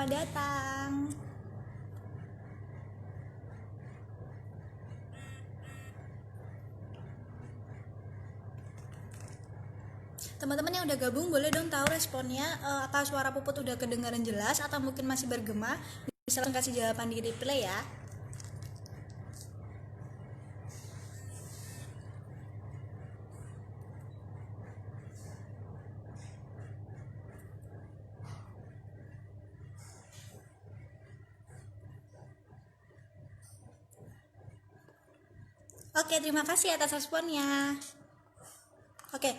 selamat datang. Teman-teman yang udah gabung boleh dong tahu responnya, apa suara Puput udah kedengaran jelas atau mungkin masih bergema? Bisa langsung kasih jawaban di replay ya. Oke, terima kasih atas responnya. Oke,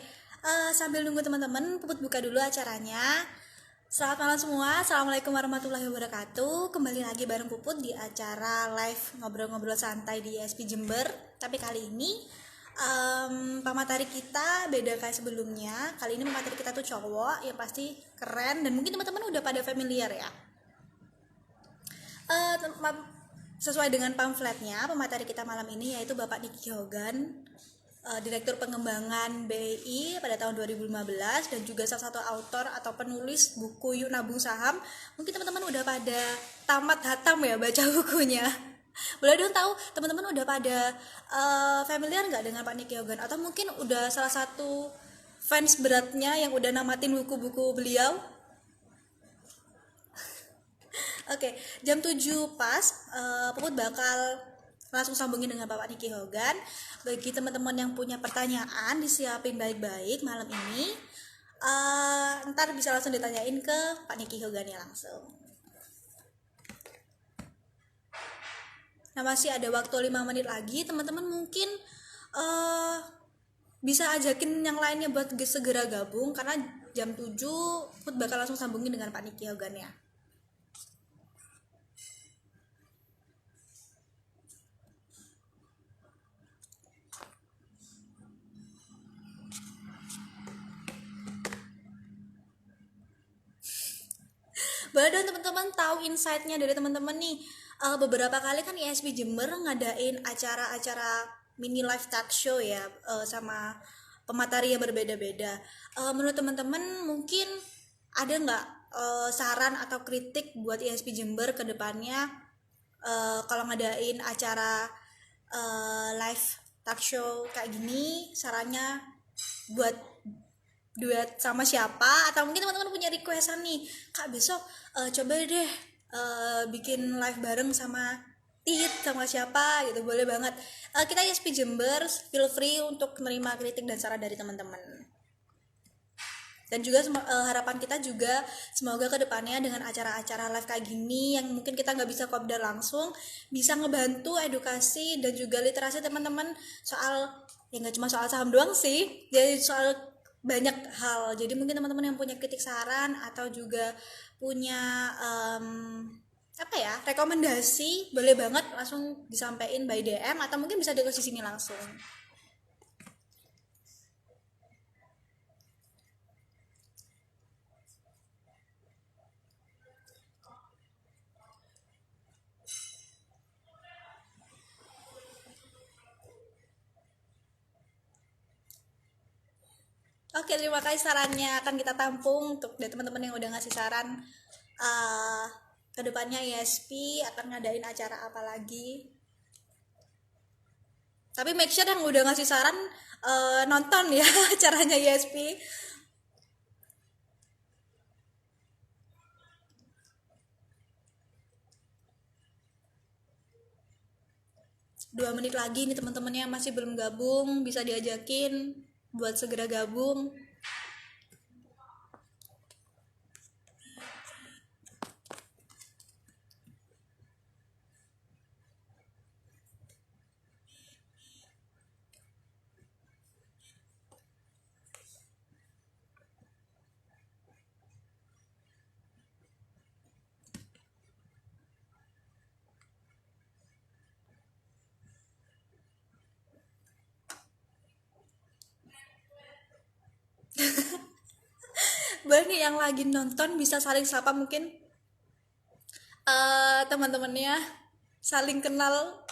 sambil nunggu teman-teman, Puput buka dulu acaranya. Selamat malam semua, Assalamualaikum warahmatullahi wabarakatuh. Kembali lagi bareng Puput di acara live ngobrol-ngobrol santai di ISP Jember. Tapi kali ini pemateri kita beda kayak sebelumnya. Kali ini pemateri kita tuh cowok yang pasti keren dan mungkin teman-teman udah pada familiar ya. Sesuai dengan pamfletnya, pemateri kita malam ini yaitu Bapak Niki Hogan, Direktur Pengembangan BI pada tahun 2015 dan juga salah satu autor atau penulis buku Yuk Nabung Saham. Mungkin teman-teman udah pada tamat hatam ya baca bukunya. Boleh dong tahu teman-teman udah pada familiar nggak dengan Pak Niki Hogan atau mungkin udah salah satu fans beratnya yang udah namatin buku-buku beliau? Oke, jam 7 pas, Puput bakal langsung sambungin dengan Bapak Niki Hogan. Bagi teman-teman yang punya pertanyaan, disiapin baik-baik malam ini. Ntar bisa langsung ditanyain ke Pak Niki Hogannya langsung. Nah, masih ada waktu 5 menit lagi, teman-teman mungkin bisa ajakin yang lainnya buat segera gabung, karena jam 7 Puput bakal langsung sambungin dengan Pak Niki Hogannya. Boleh dong teman-teman tahu insight-nya dari teman-teman nih. Beberapa kali kan ISP Jember ngadain acara-acara mini live talk show ya, sama pemateri yang berbeda-beda. Menurut teman-teman mungkin ada nggak saran atau kritik buat ISP Jember ke depannya, kalau ngadain acara live talk show kayak gini, sarannya buat duet sama siapa, atau mungkin teman-teman punya requestan nih, Kak besok coba deh bikin live bareng sama Tit sama siapa gitu, boleh banget. Kita ISP Jember feel free untuk menerima kritik dan saran dari teman-teman. Dan juga harapan kita juga semoga kedepannya dengan acara-acara live kayak gini yang mungkin kita nggak bisa kopdar langsung, bisa ngebantu edukasi dan juga literasi teman-teman soal, ya nggak cuma soal saham doang sih, jadi soal banyak hal. Jadi mungkin teman-teman yang punya kritik saran atau juga punya rekomendasi, boleh banget langsung disampaikan by DM atau mungkin bisa di sini langsung. Oke, terima kasih sarannya, akan kita tampung untuk dari teman-teman yang udah ngasih saran. Kedepannya ISP akan ngadain acara apa lagi. Tapi make sure yang udah ngasih saran nonton ya acaranya ISP. Dua menit lagi nih teman-temannya yang masih belum gabung, bisa diajakin buat segera gabung. Boleh nih yang lagi nonton bisa saling sapa mungkin, teman-temannya saling kenal.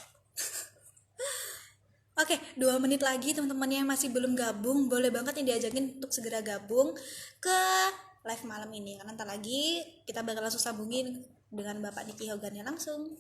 Oke, 2 menit lagi teman-temannya yang masih belum gabung, boleh banget yang diajakin untuk segera gabung ke live malam ini, karena ntar lagi kita bakal langsung sambungin dengan Bapak Niki Hogannya langsung.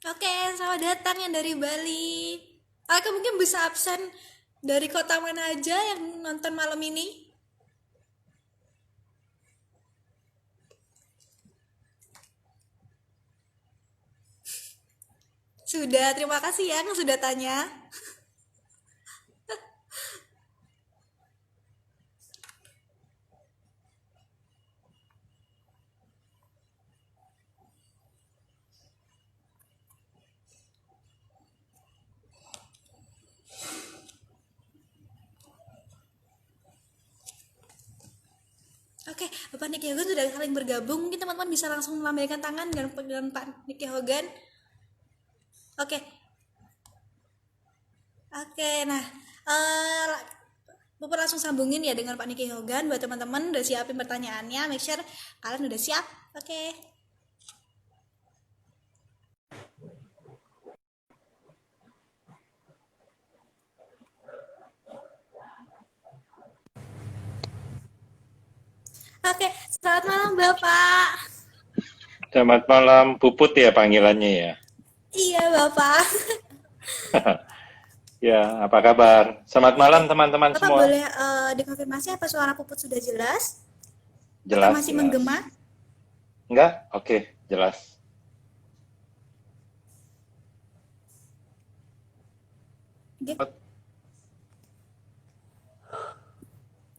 Oke, selamat datang yang dari Bali. Oke, mungkin bisa absen dari kota mana aja yang nonton malam ini? Sudah, terima kasih ya yang sudah tanya. Oke, Bapak Niki Hogan sudah saling bergabung. Mungkin teman-teman bisa langsung melambaikan tangan dengan Pak Niki Hogan. Oke, oke. Nah, Bapak langsung sambungin ya dengan Pak Niki Hogan. Buat teman-teman udah siapin pertanyaannya. Make sure kalian udah siap. Oke. Oke, selamat malam Bapak. Selamat malam, Puput ya panggilannya ya. Iya Bapak. Ya, apa kabar? Selamat malam teman-teman Bapak semua. boleh dikonfirmasi apa suara Puput sudah jelas? Jelas, Atau masih jelas. menggema? Enggak? Oke, jelas. Oke.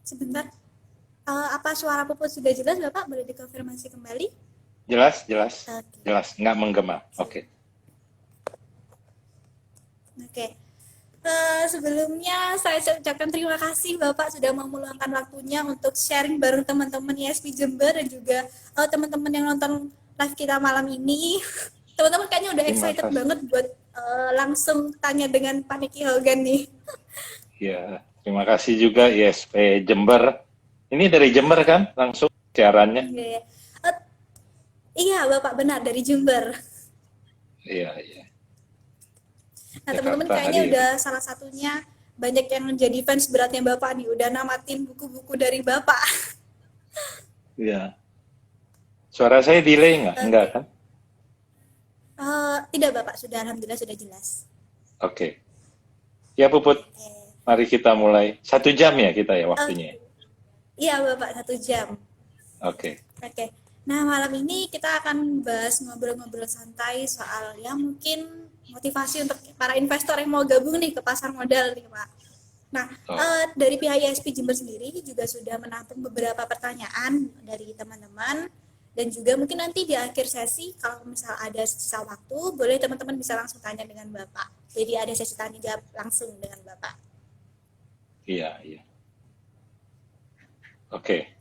Sebentar. Apa suara Puput sudah jelas Bapak? Boleh dikonfirmasi kembali? Jelas, jelas. Oke. Jelas, enggak menggema. Oke. Oke. Sebelumnya saya ucapkan terima kasih Bapak sudah mau meluangkan waktunya untuk sharing bareng teman-teman ISP Jember dan juga teman-teman yang nonton live kita malam ini. Teman-teman kayaknya udah excited banget buat langsung tanya dengan Pak Niki Hogan nih. Ya, terima kasih juga ISP Jember. Ini dari Jember kan? Langsung siarannya? Iya Bapak, benar dari Jember. Iya, iya. Nah teman-teman kayaknya udah salah satunya banyak yang menjadi fans beratnya Bapak nih, udah namatin buku-buku dari Bapak. Iya. Suara saya delay nggak? Enggak kan? Tidak Bapak, sudah alhamdulillah sudah jelas. Oke. Ya Puput, mari kita mulai. 1 jam ya kita ya waktunya? Iya Bapak, 1 jam. Oke. Oke. Nah malam ini kita akan bahas ngobrol-ngobrol santai soal yang mungkin motivasi untuk para investor yang mau gabung nih ke pasar modal nih Pak. Nah dari pihak ISP Jember sendiri juga sudah menampung beberapa pertanyaan dari teman-teman dan juga mungkin nanti di akhir sesi kalau misal ada sisa waktu boleh teman-teman bisa langsung tanya dengan Bapak. Jadi ada sesi tanya jawab langsung dengan Bapak. Iya, iya. Oke.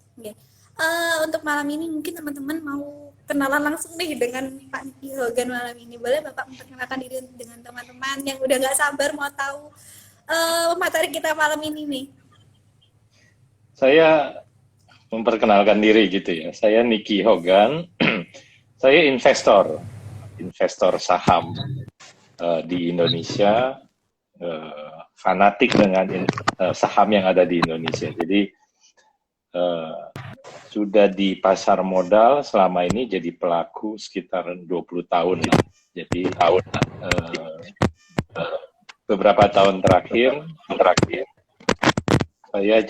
Untuk malam ini mungkin teman-teman mau kenalan langsung nih dengan Pak Niki Hogan malam ini. Boleh Bapak memperkenalkan diri dengan teman-teman yang udah nggak sabar mau tahu materi kita malam ini nih. Saya memperkenalkan diri gitu ya. Saya Niki Hogan. Saya investor saham di Indonesia, fanatik dengan saham yang ada di Indonesia. Jadi sudah di pasar modal selama ini jadi pelaku sekitar 20 tahun. Jadi beberapa tahun terakhir saya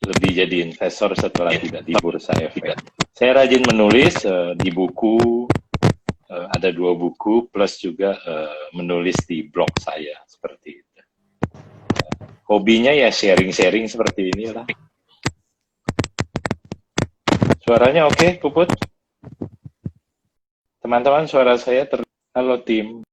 lebih jadi investor setelah tidak di Bursa Efek. Saya rajin menulis di buku, ada 2 buku, plus juga menulis di blog saya, seperti itu. Hobinya ya sharing-sharing seperti inilah. Suaranya oke, Puput? Teman-teman, suara saya halo tim.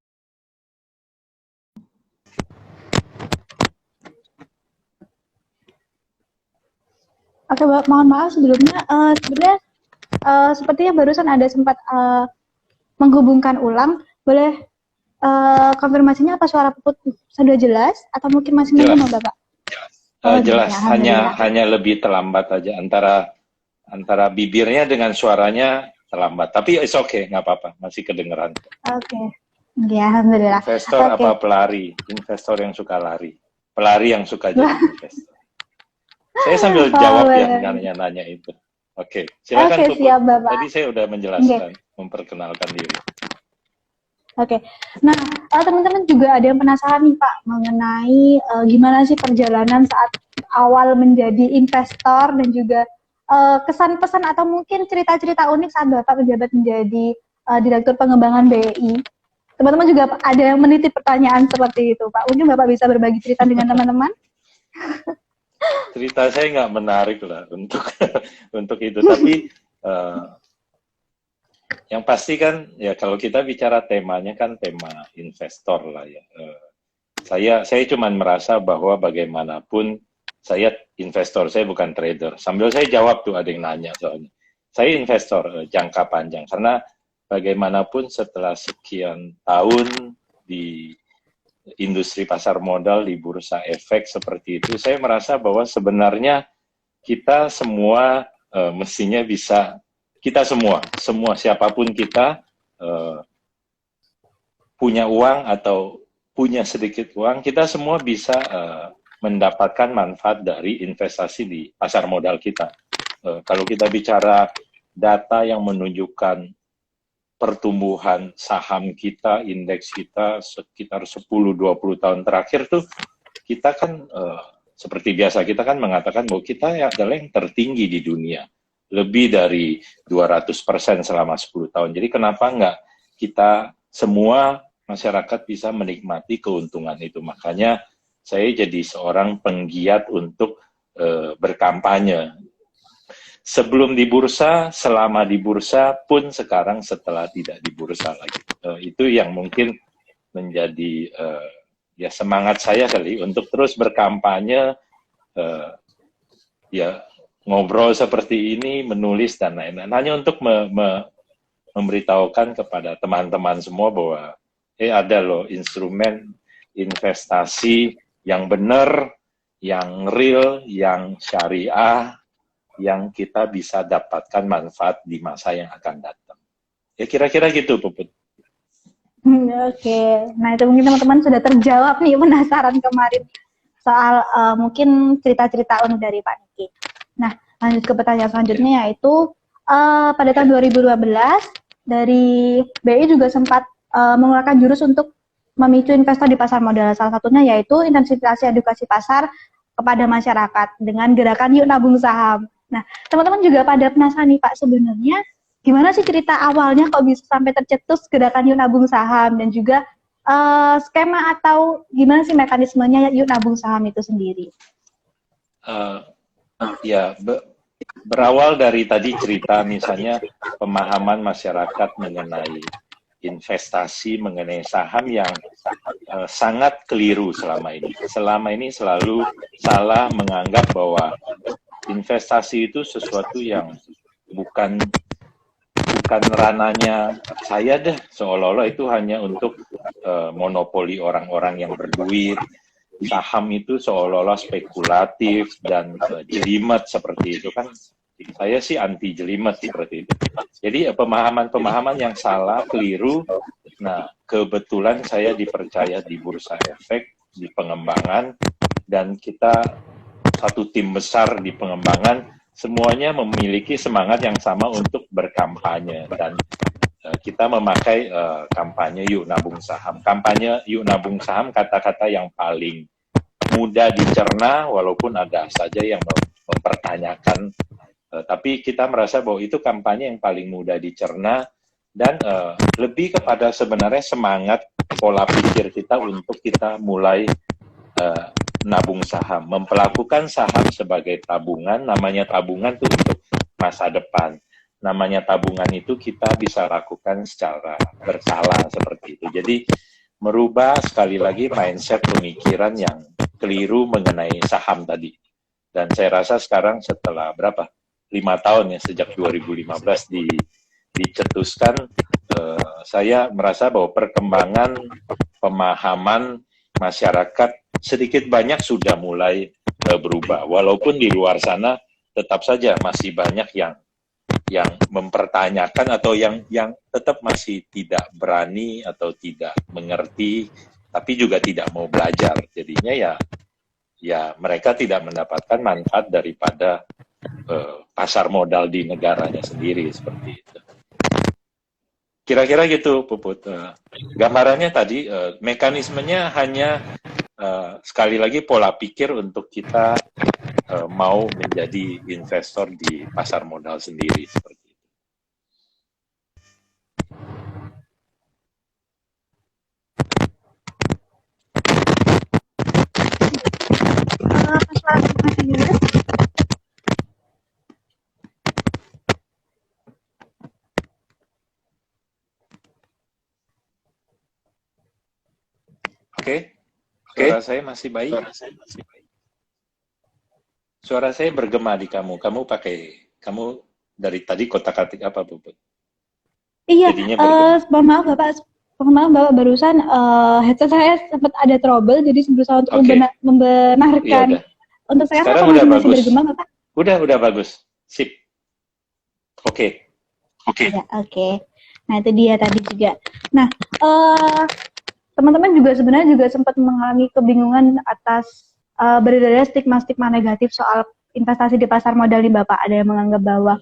Oke, mohon maaf sebelumnya. Sebenarnya sepertinya barusan ada sempat menghubungkan ulang. Boleh konfirmasinya apa suara Puput sudah jelas atau mungkin masih Jelas. mendengar Bapak? Oh, Jelas, ya, alhamdulillah. hanya lebih terlambat aja antara bibirnya dengan suaranya terlambat. Tapi it's okay, nggak apa-apa, masih kedengeran. Oke. Ya, alhamdulillah. Investor Oke. apa pelari? Investor yang suka lari. Pelari yang suka jadi investor. Saya sambil jawab yang nanya-nanya itu. Oke, silakan Oke, Puput. siap Bapak. Tadi saya udah menjelaskan, memperkenalkan diri. Oke, nah teman-teman juga ada yang penasaran nih Pak mengenai gimana sih perjalanan saat awal menjadi investor dan juga kesan pesan atau mungkin cerita-cerita unik saat Bapak menjabat menjadi Direktur Pengembangan BI. Teman-teman juga ada yang menitip pertanyaan seperti itu Pak. Mungkin Bapak bisa berbagi cerita dengan teman-teman? Cerita saya nggak menarik lah untuk untuk itu, tapi yang pasti kan ya kalau kita bicara temanya kan tema investor lah ya. Saya cuman merasa bahwa bagaimanapun saya investor, saya bukan trader. Sambil saya jawab tuh ada yang nanya soalnya. Saya investor jangka panjang karena bagaimanapun setelah sekian tahun di industri pasar modal di bursa efek seperti itu, saya merasa bahwa sebenarnya kita semua mestinya bisa, kita semua siapapun kita punya uang atau punya sedikit uang, kita semua bisa mendapatkan manfaat dari investasi di pasar modal kita. Kalau kita bicara data yang menunjukkan pertumbuhan saham kita, indeks kita sekitar 10-20 tahun terakhir tuh, kita kan seperti biasa, kita kan mengatakan bahwa kita adalah yang tertinggi di dunia. Lebih dari 200% selama 10 tahun. Jadi kenapa enggak kita semua masyarakat bisa menikmati keuntungan itu. Makanya saya jadi seorang penggiat untuk berkampanye. Sebelum di bursa, selama di bursa pun sekarang setelah tidak di bursa lagi. Itu yang mungkin menjadi ya semangat saya kali untuk terus berkampanye, ya ngobrol seperti ini, menulis dan lain-lain. Hanya untuk memberitahukan kepada teman-teman semua bahwa ada loh instrumen investasi yang benar, yang real, yang syariah, yang kita bisa dapatkan manfaat di masa yang akan datang. Ya kira-kira gitu, Puput. Oke, nah itu mungkin teman-teman sudah terjawab nih penasaran kemarin soal mungkin cerita-cerita unik dari Pak Niki. Nah, lanjut ke pertanyaan selanjutnya yaitu pada tahun 2012 dari BI juga sempat mengeluarkan jurus untuk memicu investor di pasar modal. Salah satunya yaitu intensifikasi edukasi pasar kepada masyarakat dengan gerakan Yuk Nabung Saham. Nah, teman-teman juga pada penasaran nih Pak, sebenarnya gimana sih cerita awalnya kok bisa sampai tercetus gerakan Yuk Nabung Saham dan juga skema atau gimana sih mekanismenya Yuk Nabung Saham itu sendiri? Ya, berawal dari tadi cerita misalnya pemahaman masyarakat mengenai investasi, mengenai saham yang sangat keliru selama ini. Selama ini selalu salah menganggap bahwa investasi itu sesuatu yang bukan ranahnya saya deh, seolah-olah itu hanya untuk monopoli orang-orang yang berduit. Saham itu seolah-olah spekulatif dan jelimet seperti itu kan. Saya sih anti jelimet seperti itu. Jadi pemahaman-pemahaman yang salah, keliru. Nah, kebetulan saya dipercaya di bursa efek, di pengembangan, dan kita satu tim besar di pengembangan, semuanya memiliki semangat yang sama untuk berkampanye. Dan kita memakai kampanye Yuk Nabung Saham. Kampanye Yuk Nabung Saham kata-kata yang paling mudah dicerna, walaupun ada saja yang mempertanyakan. Tapi kita merasa bahwa itu kampanye yang paling mudah dicerna dan lebih kepada sebenarnya semangat pola pikir kita untuk kita mulai nabung saham, memperlakukan saham sebagai tabungan. Namanya tabungan itu untuk masa depan. Namanya tabungan itu kita bisa lakukan secara berkala seperti itu. Jadi merubah sekali lagi mindset pemikiran yang keliru mengenai saham tadi. Dan saya rasa sekarang setelah 5 tahun ya, sejak 2015 dicetuskan, saya merasa bahwa perkembangan pemahaman masyarakat sedikit banyak sudah mulai berubah. Walaupun di luar sana tetap saja masih banyak yang mempertanyakan atau yang tetap masih tidak berani atau tidak mengerti, tapi juga tidak mau belajar. Jadinya ya mereka tidak mendapatkan manfaat daripada pasar modal di negaranya sendiri seperti itu. Kira-kira gitu, Puput. Gambarannya tadi, mekanismenya hanya sekali lagi pola pikir untuk kita mau menjadi investor di pasar modal sendiri seperti itu. Oke. Suara saya masih baik. Suara saya bergema di kamu. Kamu dari tadi kotak-atik apa, Puput? Iya, Jadinya bergema. mohon maaf Bapak barusan headset saya sempat ada trouble, jadi berusaha untuk Oke. membenarkan. Iya, udah. Untuk saya Sekarang apa udah masih bagus. bergema, Bapak? Udah bagus. Sip. Oke. Ya, oke. Nah, itu dia tadi juga. Nah, teman-teman juga sebenarnya juga sempat mengalami kebingungan atas beredarnya stigma-stigma negatif soal investasi di pasar modal nih Bapak. Ada yang menganggap bahwa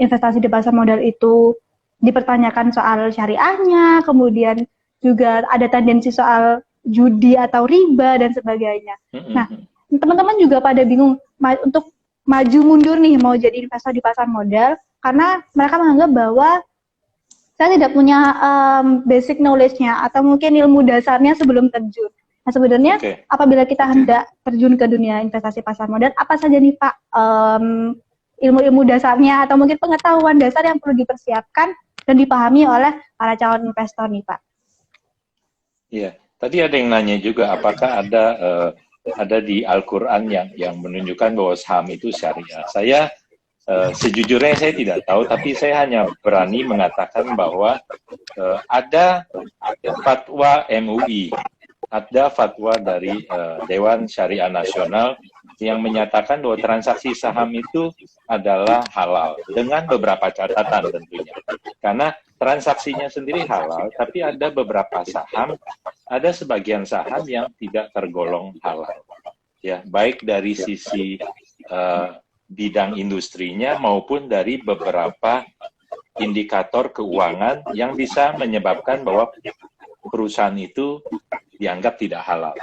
investasi di pasar modal itu dipertanyakan soal syariahnya, kemudian juga ada tendensi soal judi atau riba dan sebagainya. Nah, teman-teman juga pada bingung untuk maju mundur nih mau jadi investor di pasar modal karena mereka menganggap bahwa saya tidak punya basic knowledge-nya atau mungkin ilmu dasarnya sebelum terjun. Nah, sebenarnya apabila kita hendak terjun ke dunia investasi pasar modal, apa saja nih Pak ilmu-ilmu dasarnya atau mungkin pengetahuan dasar yang perlu dipersiapkan dan dipahami oleh para calon investor nih Pak? Iya, tadi ada yang nanya juga apakah ada di Al-Quran yang menunjukkan bahwa saham itu syariah. Saya sejujurnya saya tidak tahu, tapi saya hanya berani mengatakan bahwa ada fatwa MUI, ada fatwa dari Dewan Syariah Nasional yang menyatakan bahwa transaksi saham itu adalah halal dengan beberapa catatan tentunya. Karena transaksinya sendiri halal, tapi ada beberapa saham, ada sebagian saham yang tidak tergolong halal. Ya, baik dari sisi bidang industrinya maupun dari beberapa indikator keuangan yang bisa menyebabkan bahwa perusahaan itu dianggap tidak halal,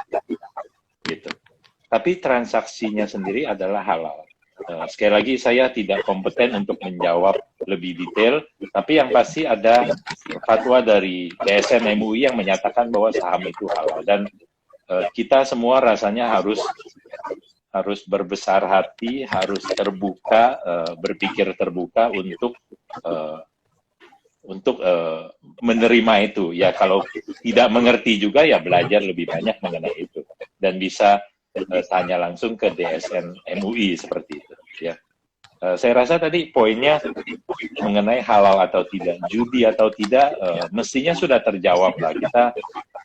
gitu. Tapi transaksinya sendiri adalah halal. Sekali lagi saya tidak kompeten untuk menjawab lebih detail, tapi yang pasti ada fatwa dari DSN MUI yang menyatakan bahwa saham itu halal dan kita semua rasanya harus berbesar hati, harus terbuka, berpikir terbuka untuk menerima itu. Ya kalau tidak mengerti juga ya belajar lebih banyak mengenai itu dan bisa tanya langsung ke DSN MUI seperti itu. Ya, saya rasa tadi poinnya mengenai halal atau tidak, judi atau tidak, mestinya sudah terjawab lah. Kita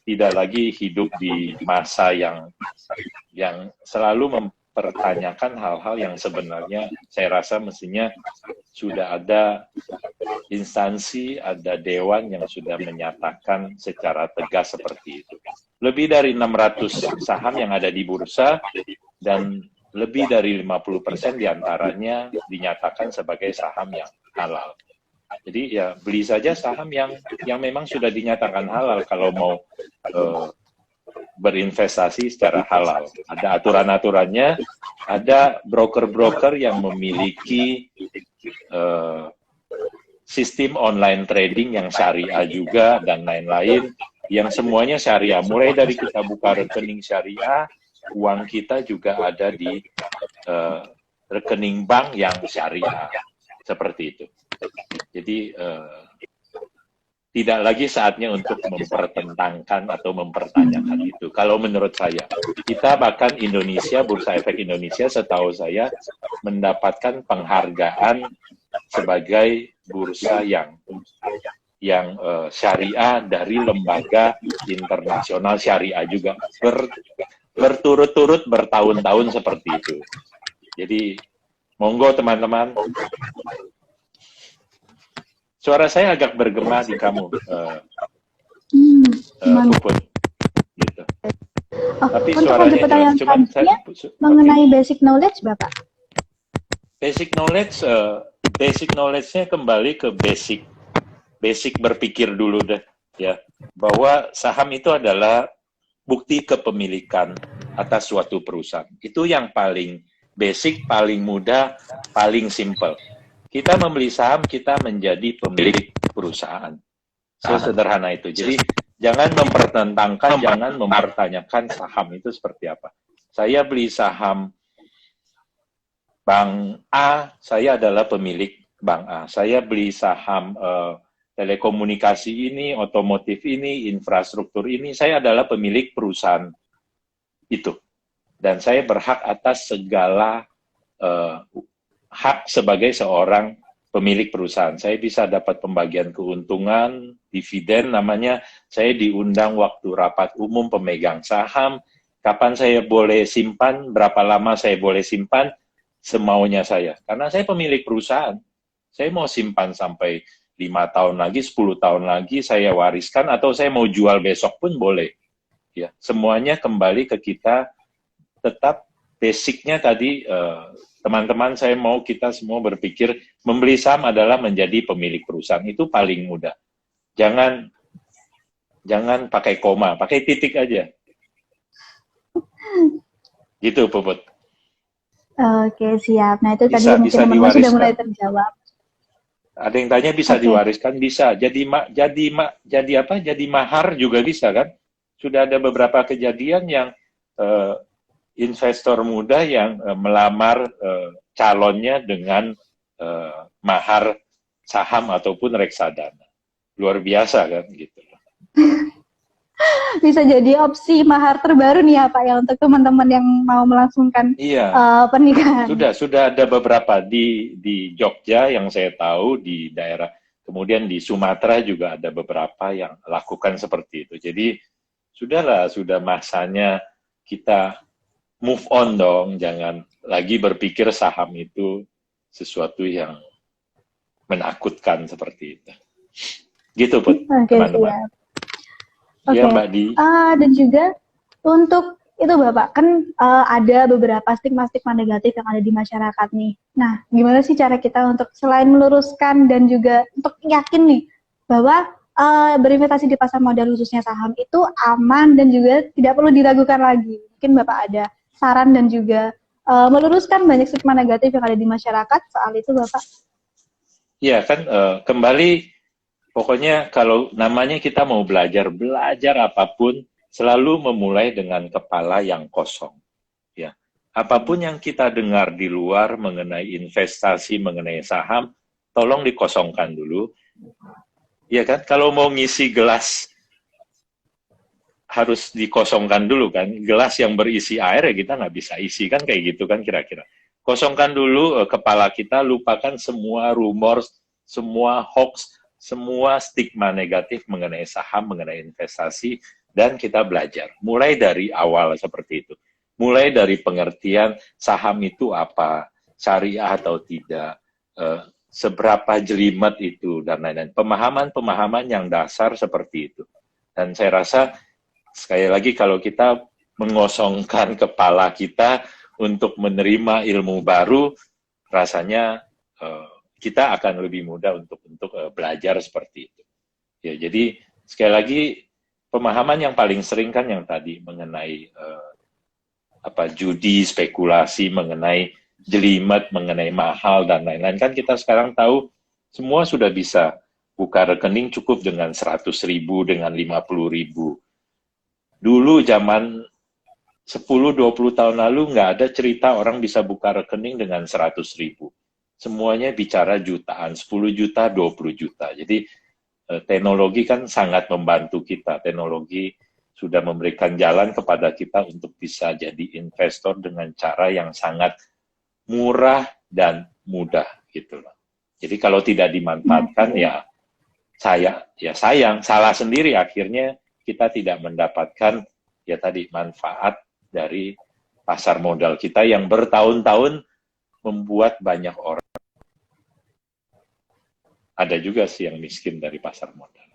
tidak lagi hidup di masa yang selalu mempertanyakan hal-hal yang sebenarnya saya rasa mestinya sudah ada instansi, ada dewan yang sudah menyatakan secara tegas seperti itu. Lebih dari 600 saham yang ada di bursa dan lebih dari 50% diantaranya dinyatakan sebagai saham yang halal. Jadi ya beli saja saham yang memang sudah dinyatakan halal kalau mau berinvestasi secara halal. Ada aturan-aturannya, ada broker-broker yang memiliki sistem online trading yang syariah juga dan lain-lain, yang semuanya syariah. Mulai dari kita buka rekening syariah, uang kita juga ada di rekening bank yang syariah. Seperti itu. Jadi tidak lagi saatnya untuk mempertentangkan atau mempertanyakan itu. Kalau menurut saya, kita bahkan Indonesia, Bursa Efek Indonesia setahu saya mendapatkan penghargaan sebagai bursa yang yang syariah dari lembaga internasional syariah juga berturut-turut bertahun-tahun seperti itu. Jadi monggo teman-teman. Suara saya agak bergema di kamu, Puput. Gitu. Tapi Untuk suaranya lanjut pertanyaan jelas. Cuman selanjutnya, okay. mengenai basic knowledge, Bapak. Basic knowledge-nya kembali ke basic berpikir dulu deh, ya, bahwa saham itu adalah bukti kepemilikan atas suatu perusahaan. Itu yang paling basic, paling mudah, paling simple. Kita membeli saham, kita menjadi pemilik perusahaan. Sesederhana itu. Jadi jangan mempertentangkan, jangan mempertanyakan saham itu seperti apa. Saya beli saham Bank A, saya adalah pemilik Bank A. Saya beli saham telekomunikasi ini, otomotif ini, infrastruktur ini, saya adalah pemilik perusahaan itu. Dan saya berhak atas segala hak sebagai seorang pemilik perusahaan. Saya bisa dapat pembagian keuntungan, dividen namanya, saya diundang waktu rapat umum pemegang saham, kapan saya boleh simpan, berapa lama saya boleh simpan, semaunya saya. Karena saya pemilik perusahaan. Saya mau simpan sampai 5 tahun lagi, 10 tahun lagi, saya wariskan, atau saya mau jual besok pun boleh. Ya, semuanya kembali ke kita, tetap basicnya tadi, teman-teman, saya mau kita semua berpikir, membeli saham adalah menjadi pemilik perusahaan. Itu paling mudah. Jangan pakai koma, pakai titik aja. Gitu, Puput. Oke, siap. Nah, itu tadi Bisa mungkin teman-teman sudah diwariskan. mulai terjawab. Ada yang tanya bisa diwariskan, bisa. Jadi mahar juga bisa kan? Sudah ada beberapa kejadian yang investor muda yang melamar calonnya dengan mahar saham ataupun reksadana. Luar biasa kan gitu. Bisa jadi opsi mahar terbaru nih ya Pak ya untuk teman-teman yang mau melangsungkan pernikahan. Sudah ada beberapa di Jogja yang saya tahu, di daerah, kemudian di Sumatera juga ada beberapa yang lakukan seperti itu. Jadi sudah masanya kita move on dong, jangan lagi berpikir saham itu sesuatu yang menakutkan seperti itu. Gitu Put, teman-teman. Oke, Mbak Di. Dan juga untuk itu Bapak, kan ada beberapa stigma-stigma negatif yang ada di masyarakat nih. Nah, gimana sih cara kita untuk selain meluruskan dan juga untuk yakin nih bahwa berinvestasi di pasar modal khususnya saham itu aman dan juga tidak perlu diragukan lagi. Mungkin Bapak ada saran dan juga meluruskan banyak stigma negatif yang ada di masyarakat soal itu Bapak? Iya kan, kembali pokoknya kalau namanya kita mau belajar apapun, selalu memulai dengan kepala yang kosong. Ya, apapun yang kita dengar di luar mengenai investasi, mengenai saham, tolong dikosongkan dulu. Ya kan, kalau mau ngisi gelas harus dikosongkan dulu kan. Gelas yang berisi air ya kita nggak bisa isi kan, kayak gitu kan kira-kira. Kosongkan dulu kepala kita, lupakan semua rumor, semua hoax, semua stigma negatif mengenai saham, mengenai investasi, dan kita belajar. Mulai dari awal seperti itu. Mulai dari pengertian saham itu apa, syariah atau tidak, seberapa jelimet itu, dan lain-lain. Pemahaman-pemahaman yang dasar seperti itu. Dan saya rasa, sekali lagi kalau kita mengosongkan kepala kita untuk menerima ilmu baru, rasanya kita akan lebih mudah untuk belajar seperti itu. Ya, jadi sekali lagi pemahaman yang paling sering kan yang tadi mengenai judi, spekulasi, mengenai jelimet, mengenai mahal dan lain-lain, kan kita sekarang tahu semua sudah bisa buka rekening cukup dengan 100.000, dengan 50.000. Dulu zaman 10-20 tahun lalu nggak ada cerita orang bisa buka rekening dengan 100.000. Semuanya bicara jutaan, 10 juta, 20 juta. Jadi teknologi kan sangat membantu kita. Teknologi sudah memberikan jalan kepada kita untuk bisa jadi investor dengan cara yang sangat murah dan mudah gitu loh. Jadi kalau tidak dimanfaatkan ya sayang, salah sendiri akhirnya kita tidak mendapatkan ya tadi manfaat dari pasar modal kita yang bertahun-tahun membuat banyak orang. Ada juga sih yang miskin dari pasar modal.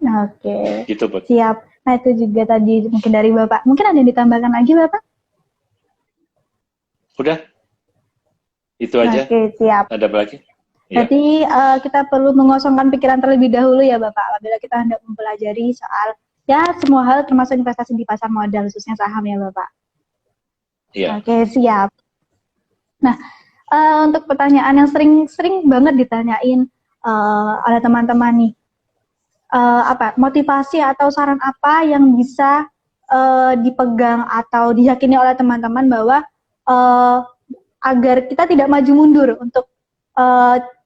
Oke, Gitu, Put. siap. Nah, itu juga tadi mungkin dari Bapak. Mungkin ada yang ditambahkan lagi, Bapak? Udah? Itu aja. Oke, siap. Ada apa lagi? Ya. Berarti kita perlu mengosongkan pikiran terlebih dahulu ya Bapak, apabila kita hendak mempelajari soal ya semua hal termasuk investasi di pasar modal, khususnya saham ya Bapak. Iya. Oke, siap. Nah, untuk pertanyaan yang sering banget ditanyain oleh teman-teman nih, motivasi atau saran apa yang bisa dipegang atau diyakini oleh teman-teman bahwa agar kita tidak maju mundur untuk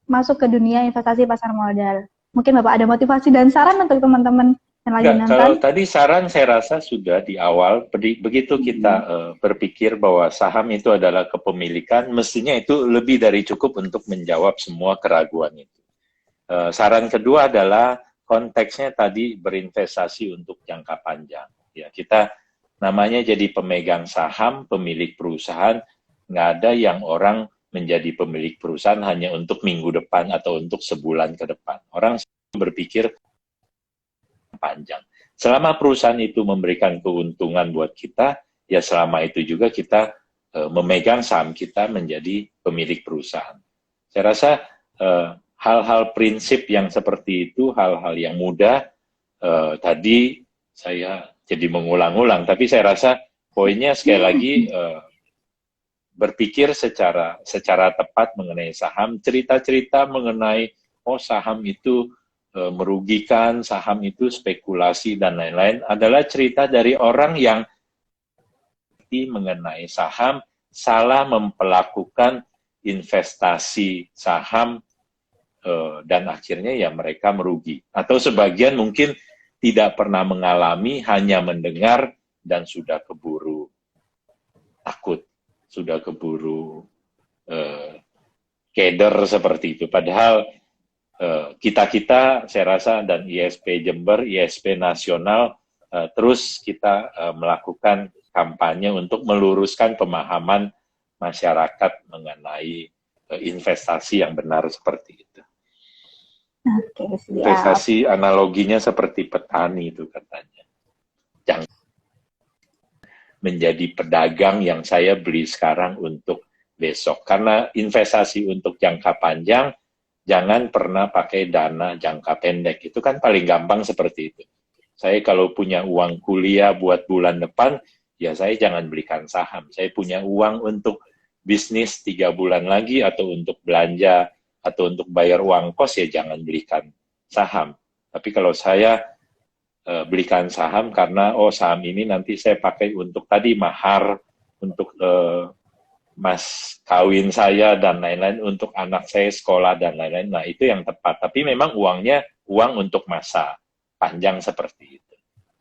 masuk ke dunia investasi pasar modal. Mungkin Bapak ada motivasi dan saran untuk teman-teman yang lagi nonton? Kalau tadi saran saya rasa sudah di awal, begitu kita berpikir bahwa saham itu adalah kepemilikan, mestinya itu lebih dari cukup untuk menjawab semua keraguan itu. Saran kedua adalah konteksnya tadi berinvestasi untuk jangka panjang. Ya, kita namanya jadi pemegang saham, pemilik perusahaan, nggak ada yang orang menjadi pemilik perusahaan hanya untuk minggu depan atau untuk sebulan ke depan. Orang berpikir panjang. Selama perusahaan itu memberikan keuntungan buat kita, ya selama itu juga kita memegang saham kita menjadi pemilik perusahaan. Saya rasa hal-hal prinsip yang seperti itu, hal-hal yang mudah, tadi saya jadi mengulang-ulang, tapi saya rasa poinnya sekali lagi berpikir secara tepat mengenai saham, cerita-cerita mengenai saham itu merugikan, saham itu spekulasi dan lain-lain adalah cerita dari orang yang mengenai saham salah memperlakukan investasi saham dan akhirnya ya mereka merugi. Atau sebagian mungkin tidak pernah mengalami, hanya mendengar dan sudah keburu takut, sudah keburu keder seperti itu. Padahal kita saya rasa dan ISP Jember, ISP Nasional terus kita melakukan kampanye untuk meluruskan pemahaman masyarakat mengenai investasi yang benar seperti itu. Oke, siap. Investasi analoginya seperti petani itu katanya. Jangan menjadi pedagang yang saya beli sekarang untuk besok. Karena investasi untuk jangka panjang, jangan pernah pakai dana jangka pendek. Itu kan paling gampang seperti itu. Saya kalau punya uang kuliah buat bulan depan, ya saya jangan belikan saham. Saya punya uang untuk bisnis 3 bulan lagi, atau untuk belanja, atau untuk bayar uang kos, ya jangan belikan saham. Tapi kalau saya belikan saham karena saham ini nanti saya pakai untuk tadi mahar, untuk mas kawin saya dan lain-lain, untuk anak saya sekolah dan lain-lain. Nah, itu yang tepat. Tapi memang uangnya uang untuk masa panjang seperti itu.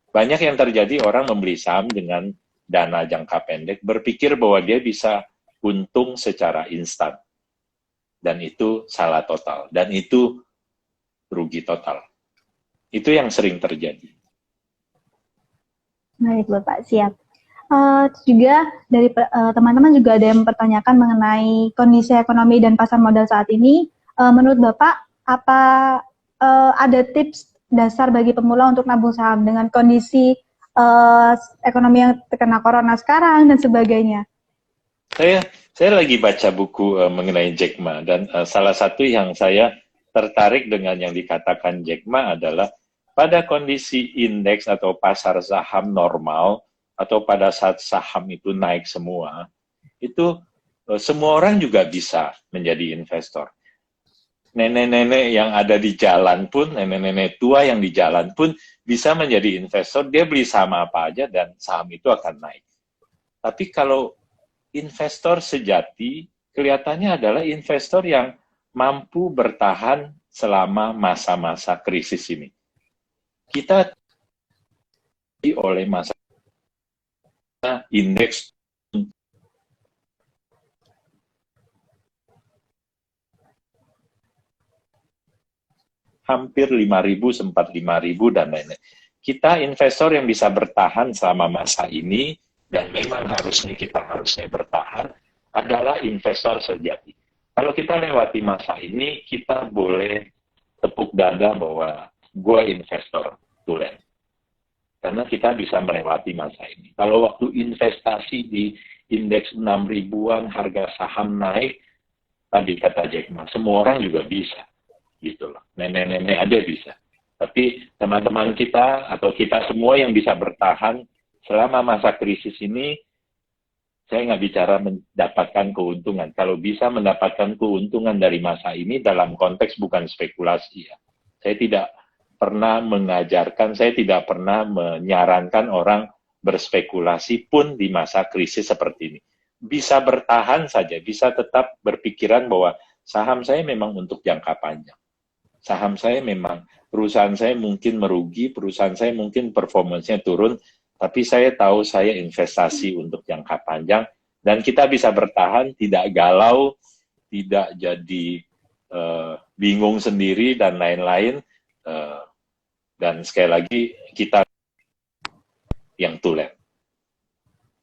Banyak yang terjadi, orang membeli saham dengan dana jangka pendek, berpikir bahwa dia bisa untung secara instan. Dan itu salah total. Dan itu rugi total. Itu yang sering terjadi. Baik, Bapak, siap. Juga dari teman-teman juga ada yang mempertanyakan mengenai kondisi ekonomi dan pasar modal saat ini. Menurut Bapak, apa ada tips dasar bagi pemula untuk nabung saham dengan kondisi ekonomi yang terkena corona sekarang dan sebagainya? Saya lagi baca buku mengenai Jack Ma, dan salah satu yang saya tertarik dengan yang dikatakan Jack Ma adalah pada kondisi indeks atau pasar saham normal, atau pada saat saham itu naik semua, itu semua orang juga bisa menjadi investor. Nenek-nenek yang ada di jalan pun, nenek-nenek tua yang di jalan pun bisa menjadi investor. Dia beli saham apa aja dan saham itu akan naik. Tapi kalau investor sejati kelihatannya adalah investor yang mampu bertahan selama masa-masa krisis ini. Kita oleh masa indeks hampir 5.000, sempat 5.000 dan lain-lain. Kita investor yang bisa bertahan selama masa ini, dan memang harusnya bertahan, adalah investor sejati. Kalau kita lewati masa ini, kita boleh tepuk dada bahwa gue investor tulen. Karena kita bisa melewati masa ini. Kalau waktu investasi di indeks 6 ribuan, harga saham naik, tadi kata Jack Ma, semua orang juga bisa. Gitu loh. Nenek-nenek ada bisa. Tapi teman-teman kita atau kita semua yang bisa bertahan selama masa krisis ini, saya nggak bicara mendapatkan keuntungan. Kalau bisa mendapatkan keuntungan dari masa ini dalam konteks bukan spekulasi ya. Saya tidak pernah mengajarkan, saya tidak pernah menyarankan orang berspekulasi pun di masa krisis seperti ini. Bisa bertahan saja, bisa tetap berpikiran bahwa saham saya memang untuk jangka panjang. Saham saya memang, perusahaan saya mungkin merugi, perusahaan saya mungkin performance-nya turun, tapi saya tahu saya investasi untuk jangka panjang, dan kita bisa bertahan, tidak galau, tidak jadi bingung sendiri, dan lain-lain. Dan sekali lagi, kita yang tulen.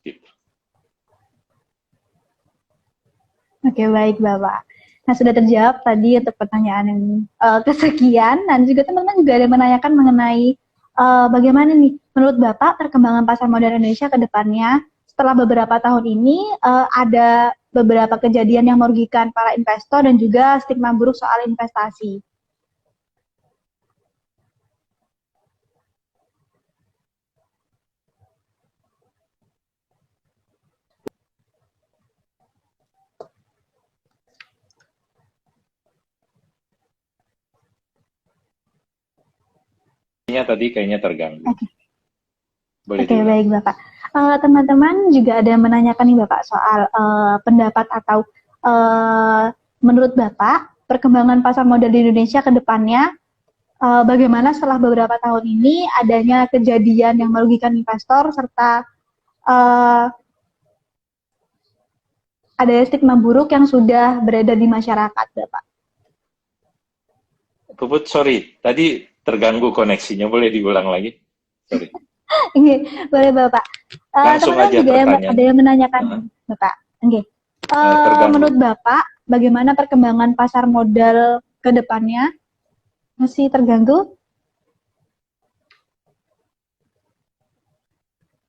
Gitu. Oke, baik Bapak. Nah, sudah terjawab tadi untuk pertanyaan yang kesekian, dan juga teman-teman juga ada yang menanyakan mengenai bagaimana nih menurut Bapak perkembangan pasar modal Indonesia ke depannya setelah beberapa tahun ini ada beberapa kejadian yang merugikan para investor dan juga stigma buruk soal investasi. Tadi kayaknya terganggu. Boleh Oke, baik Bapak. Teman-teman juga ada yang menanyakan nih Bapak soal pendapat atau menurut Bapak perkembangan pasar modal di Indonesia ke depannya bagaimana setelah beberapa tahun ini adanya kejadian yang merugikan investor serta ada stigma buruk yang sudah beredar di masyarakat, Bapak. Puput, sorry, tadi terganggu koneksinya, boleh diulang lagi? Sorry. Boleh Bapak. Langsung Teman-teman aja juga pertanyaan. ada yang menanyakan Bapak. Menurut Bapak, bagaimana perkembangan pasar modal ke depannya? Masih terganggu?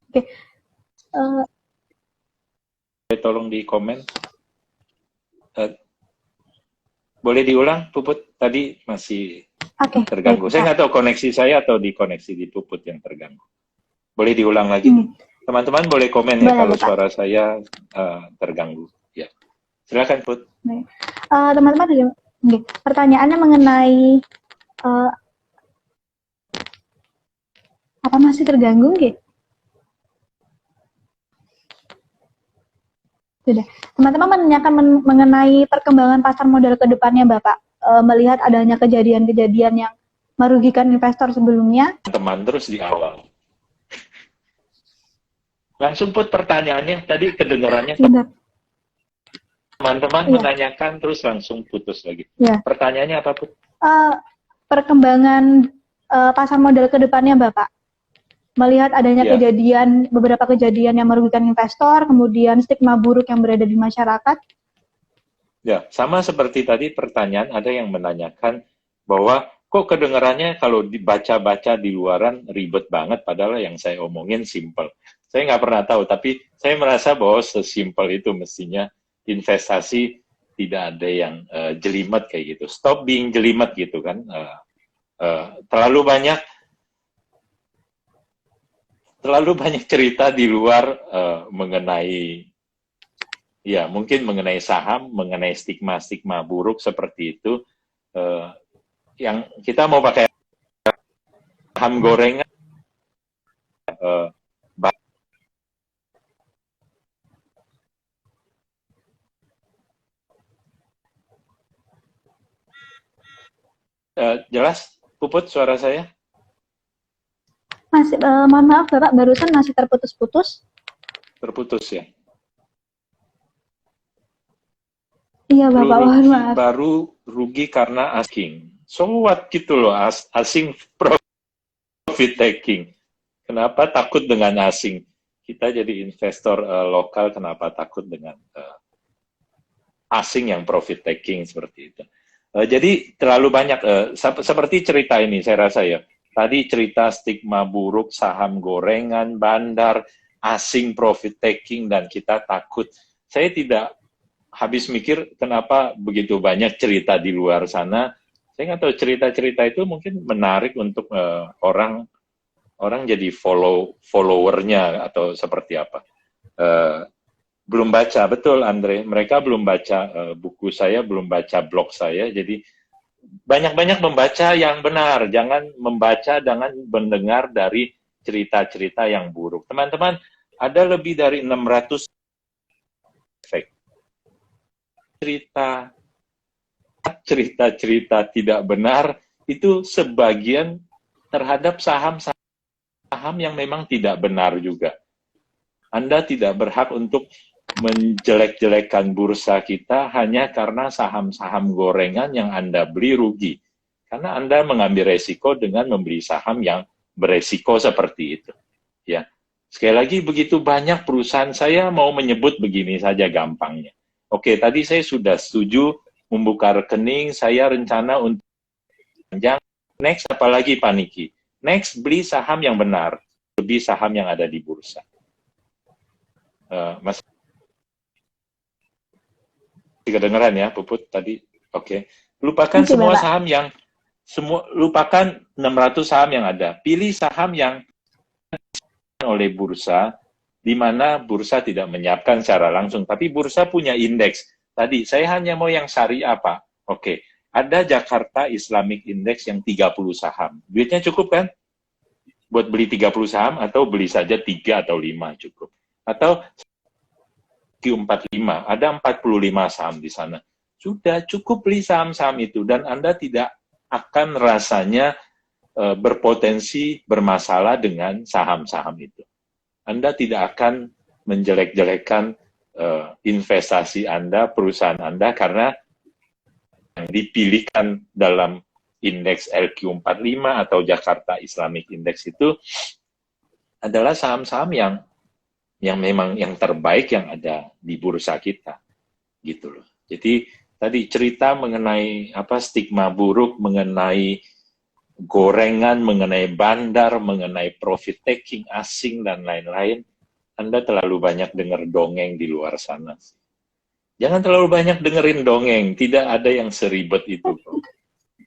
Oke. Tolong di komen. Boleh diulang, Puput? Tadi masih terganggu. Saya nggak tahu koneksi saya atau di koneksi di Puput yang terganggu. Boleh diulang lagi? Teman-teman boleh komen ya kalau suara saya terganggu. Ya, silakan Put. Teman-teman, pertanyaannya mengenai apa masih terganggu? Sudah. Teman-teman menanyakan mengenai perkembangan pasar modal ke depannya, Bapak. Melihat adanya kejadian-kejadian yang merugikan investor sebelumnya. Teman terus di awal. Langsung Put pertanyaannya, tadi kedengarannya. Teman-teman menanyakan terus langsung putus lagi. Ya. Pertanyaannya apa Put? Perkembangan pasar modal ke depannya, Bapak. Melihat adanya beberapa kejadian yang merugikan investor, kemudian stigma buruk yang berada di masyarakat. Ya, sama seperti tadi pertanyaan ada yang menanyakan bahwa kok kedengarannya kalau dibaca-baca di luaran ribet banget, padahal yang saya omongin simple. Saya nggak pernah tahu, tapi saya merasa bahwa sesimpel itu mestinya investasi tidak ada yang jelimet kayak gitu. Stop being jelimet gitu kan. Terlalu banyak cerita di luar mengenai ya mungkin mengenai saham, mengenai stigma buruk seperti itu. Yang kita mau pakai saham gorengan jelas Puput suara saya? Masih, mohon maaf Bapak, barusan masih terputus-putus. Terputus ya? Iya Bapak, mohon maaf. Baru rugi karena asking. so what gitu loh, asing profit taking. Kenapa takut dengan asing? Kita jadi investor lokal, kenapa takut dengan asing yang profit taking seperti itu? Jadi terlalu banyak, seperti cerita ini saya rasa ya. Tadi cerita stigma buruk, saham gorengan, bandar, asing profit taking, dan kita takut. Saya tidak habis mikir kenapa begitu banyak cerita di luar sana. Saya nggak tahu, cerita-cerita itu mungkin menarik untuk orang jadi followernya atau seperti apa. Belum baca, betul Andre, mereka belum baca buku saya, belum baca blog saya, jadi banyak-banyak membaca yang benar, jangan membaca, jangan mendengar dari cerita-cerita yang buruk. Teman-teman, ada lebih dari 600 cerita tidak benar, itu sebagian terhadap saham-saham yang memang tidak benar juga. Anda tidak berhak untuk menjelek-jelekkan bursa kita hanya karena saham-saham gorengan yang Anda beli rugi. Karena Anda mengambil resiko dengan membeli saham yang beresiko seperti itu. Ya. Sekali lagi, begitu banyak perusahaan, saya mau menyebut begini saja gampangnya. Oke, tadi saya sudah setuju membuka rekening, saya rencana untuk panjang. Next, apalagi Pak Niki? Next, beli saham yang benar, lebih saham yang ada di bursa. Mas, kedengeran ya, Puput tadi? Oke. Lupakan semua saham yang, lupakan 600 saham yang ada. Pilih saham yang oleh bursa, di mana bursa tidak menyiapkan secara langsung, tapi bursa punya indeks. Tadi, saya hanya mau yang syariah, Pak. Oke. Ada Jakarta Islamic Index yang 30 saham. Duitnya cukup kan? Buat beli 30 saham atau beli saja 3 atau 5 cukup. Atau Q45, ada 45 saham di sana. Sudah cukup beli saham-saham itu dan Anda tidak akan rasanya berpotensi bermasalah dengan saham-saham itu. Anda tidak akan menjelek-jelekan investasi Anda, perusahaan Anda, karena yang dipilihkan dalam indeks LQ45 atau Jakarta Islamic Index itu adalah saham-saham yang memang yang terbaik yang ada di bursa kita, gitu loh. Jadi tadi cerita mengenai stigma buruk, mengenai gorengan, mengenai bandar, mengenai profit taking asing dan lain-lain, Anda terlalu banyak dengar dongeng di luar sana. Jangan terlalu banyak dengerin dongeng, tidak ada yang seribet itu.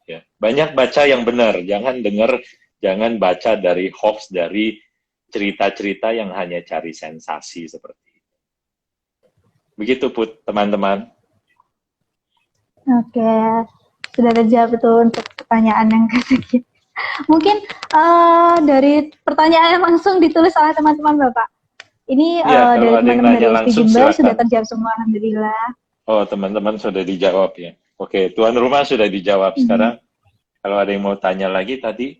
Ya. Banyak baca yang benar, jangan baca dari hoax, dari cerita-cerita yang hanya cari sensasi seperti itu. Begitu Put, teman-teman. Oke, sudah terjawab itu untuk pertanyaan yang ketiga. Mungkin dari pertanyaan yang langsung ditulis oleh teman-teman Bapak. Ini ya, dari teman-teman dari SP Jember sudah terjawab semua, alhamdulillah. Oh, teman-teman sudah dijawab ya. Oke, tuan rumah sudah dijawab. Sekarang kalau ada yang mau tanya lagi tadi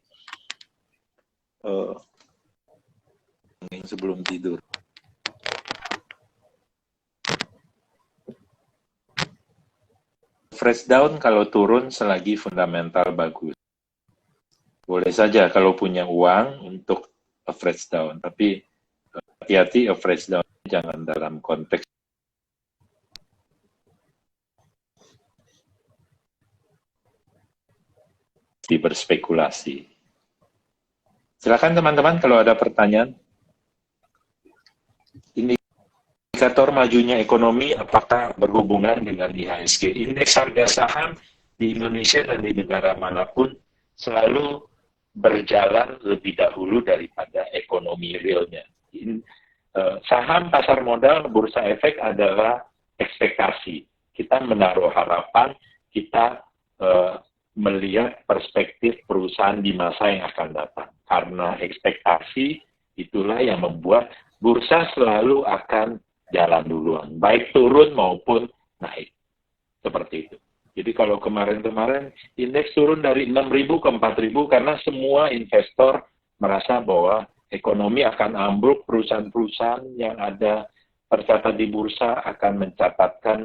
sebelum tidur. Fresh down kalau turun selagi fundamental bagus. Boleh saja kalau punya uang untuk fresh down, tapi hati-hati fresh down jangan dalam konteks berspekulasi. Silakan teman-teman kalau ada pertanyaan. Indikator majunya ekonomi apakah berhubungan dengan IHSG? Indeks harga saham di Indonesia dan di negara manapun selalu berjalan lebih dahulu daripada ekonomi realnya. Saham pasar modal, bursa efek adalah ekspektasi. Kita menaruh harapan, kita melihat perspektif perusahaan di masa yang akan datang. Karena ekspektasi itulah yang membuat bursa selalu akan jalan duluan, baik turun maupun naik. Seperti itu. Jadi kalau kemarin-kemarin indeks turun dari 6.000 ke 4.000 karena semua investor merasa bahwa ekonomi akan ambruk, perusahaan-perusahaan yang ada tercatat di bursa akan mencatatkan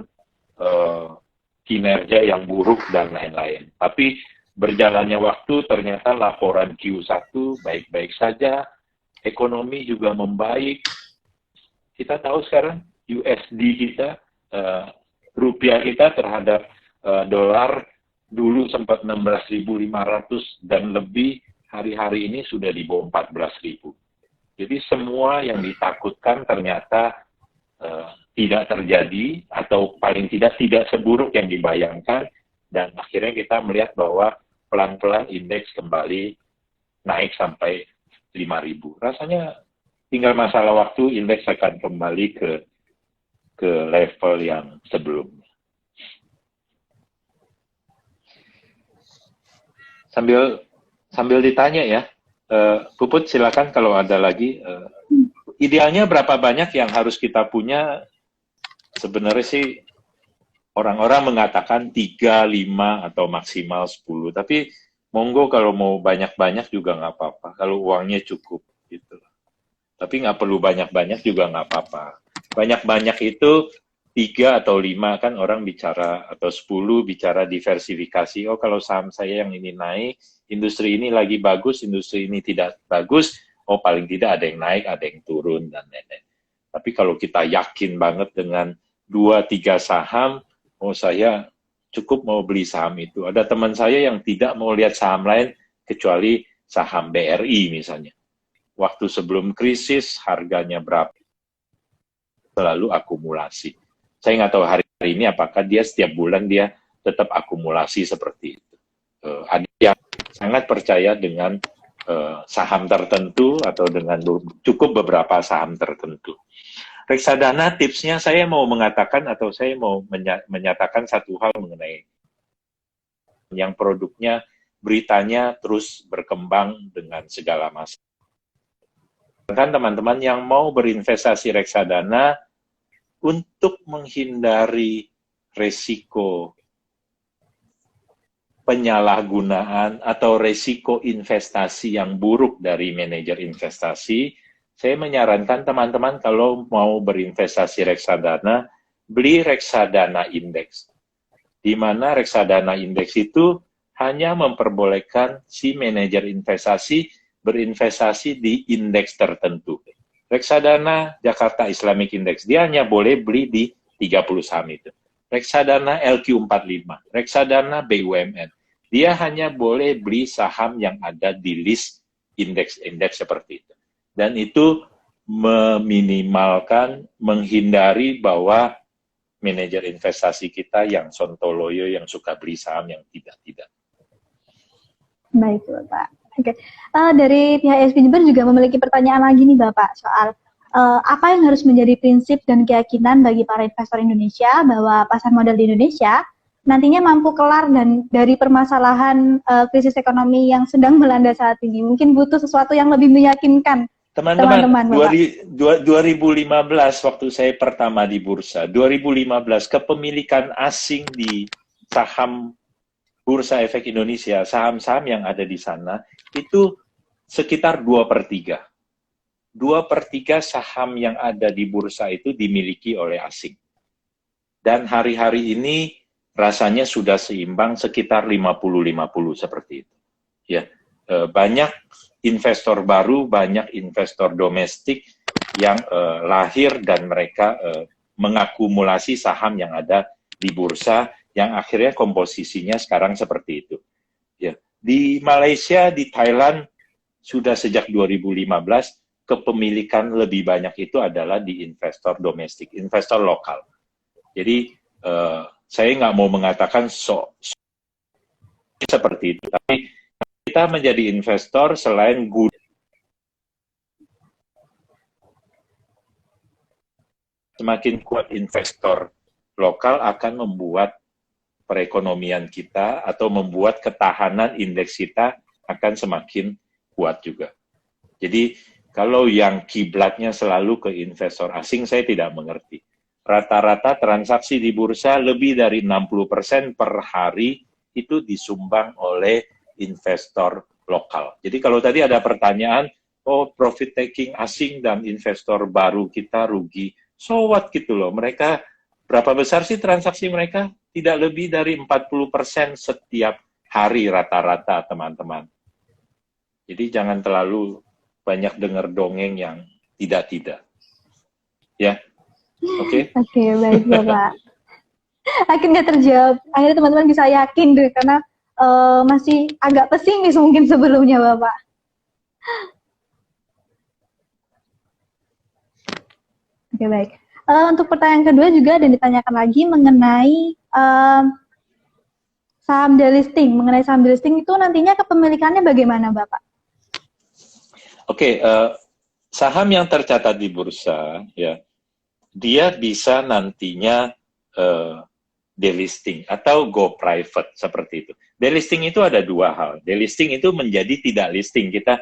kinerja yang buruk dan lain-lain. Tapi berjalannya waktu ternyata laporan Q1 baik-baik saja, ekonomi juga membaik. Kita tahu sekarang USD kita, rupiah kita terhadap dolar dulu sempat 16.500 dan lebih, hari-hari ini sudah di bawah 14.000. Jadi semua yang ditakutkan ternyata tidak terjadi, atau paling tidak seburuk yang dibayangkan, dan akhirnya kita melihat bahwa pelan-pelan indeks kembali naik sampai 5.000. Rasanya tinggal masalah waktu, indeks akan kembali ke level yang sebelumnya. Sambil ditanya ya, Puput silakan kalau ada lagi. Idealnya berapa banyak yang harus kita punya? Sebenarnya sih orang-orang mengatakan 3, 5, atau maksimal 10. Tapi monggo kalau mau banyak-banyak juga nggak apa-apa. Kalau uangnya cukup gitu. Tapi nggak perlu banyak-banyak juga nggak apa-apa. Banyak-banyak itu 3 atau 5 kan orang bicara, atau 10 bicara diversifikasi. Oh kalau saham saya yang ini naik, industri ini lagi bagus, industri ini tidak bagus, oh paling tidak ada yang naik, ada yang turun, dan lain-lain. Tapi kalau kita yakin banget dengan 2-3 saham, oh saya cukup mau beli saham itu. Ada teman saya yang tidak mau lihat saham lain kecuali saham BRI misalnya. Waktu sebelum krisis harganya berapa, selalu akumulasi. Saya nggak tahu hari ini apakah dia setiap bulan dia tetap akumulasi seperti itu. Ada yang sangat percaya dengan saham tertentu atau dengan cukup beberapa saham tertentu. Reksadana tipsnya saya mau mengatakan atau saya mau menyatakan satu hal mengenai yang produknya, beritanya terus berkembang dengan segala masalah. Kan teman-teman yang mau berinvestasi reksadana, untuk menghindari resiko penyalahgunaan atau resiko investasi yang buruk dari manajer investasi, saya menyarankan teman-teman kalau mau berinvestasi reksadana, beli reksadana indeks. Di mana reksadana indeks itu hanya memperbolehkan si manajer investasi berinvestasi di indeks tertentu. Reksadana Jakarta Islamic Index, dia hanya boleh beli di 30 saham itu. Reksadana LQ45, reksadana BUMN, dia hanya boleh beli saham yang ada di list indeks-indeks seperti itu. Dan itu meminimalkan, menghindari bahwa manajer investasi kita yang sontoloyo, yang suka beli saham yang tidak-tidak. Baik, Bapak. Oke. Dari pihak SB Jember juga memiliki pertanyaan lagi nih, Bapak, soal apa yang harus menjadi prinsip dan keyakinan bagi para investor Indonesia bahwa pasar modal di Indonesia nantinya mampu kelar dan dari permasalahan krisis ekonomi yang sedang melanda saat ini. Mungkin butuh sesuatu yang lebih meyakinkan. Teman-teman, 2015 waktu saya pertama di bursa, 2015 kepemilikan asing di saham Bursa Efek Indonesia, saham-saham yang ada di sana, itu sekitar 2/3. 2/3 saham yang ada di bursa itu dimiliki oleh asing. Dan hari-hari ini rasanya sudah seimbang sekitar 50-50 seperti itu. Ya, banyak investor baru, banyak investor domestik yang lahir dan mereka mengakumulasi saham yang ada di bursa, yang akhirnya komposisinya sekarang seperti itu. Ya, di Malaysia, di Thailand sudah sejak 2015 kepemilikan lebih banyak itu adalah di investor domestik, investor lokal. Jadi saya nggak mau mengatakan seperti itu, tapi kita menjadi investor selain semakin kuat investor lokal akan membuat perekonomian kita atau membuat ketahanan indeks kita akan semakin kuat juga. Jadi kalau yang kiblatnya selalu ke investor asing, saya tidak mengerti. Rata-rata transaksi di bursa lebih dari 60% per hari itu disumbang oleh investor lokal. Jadi kalau tadi ada pertanyaan, oh profit taking asing dan investor baru kita rugi, so what gitu loh. Mereka berapa besar sih transaksi mereka? Tidak lebih dari 40% setiap hari rata-rata teman-teman. Jadi jangan terlalu banyak dengar dongeng yang tidak-tidak. Ya, oke? Oke, baik Bapak. Akhirnya terjawab. Akhirnya teman-teman bisa yakin deh, karena masih agak pesimis mungkin sebelumnya Bapak. Oke, baik. Untuk pertanyaan kedua juga ada ditanyakan lagi mengenai saham delisting. Mengenai saham delisting itu nantinya kepemilikannya bagaimana Bapak? Oke, saham yang tercatat di bursa, ya, dia bisa nantinya delisting atau go private seperti itu. Delisting itu ada dua hal. Delisting itu menjadi tidak listing. Kita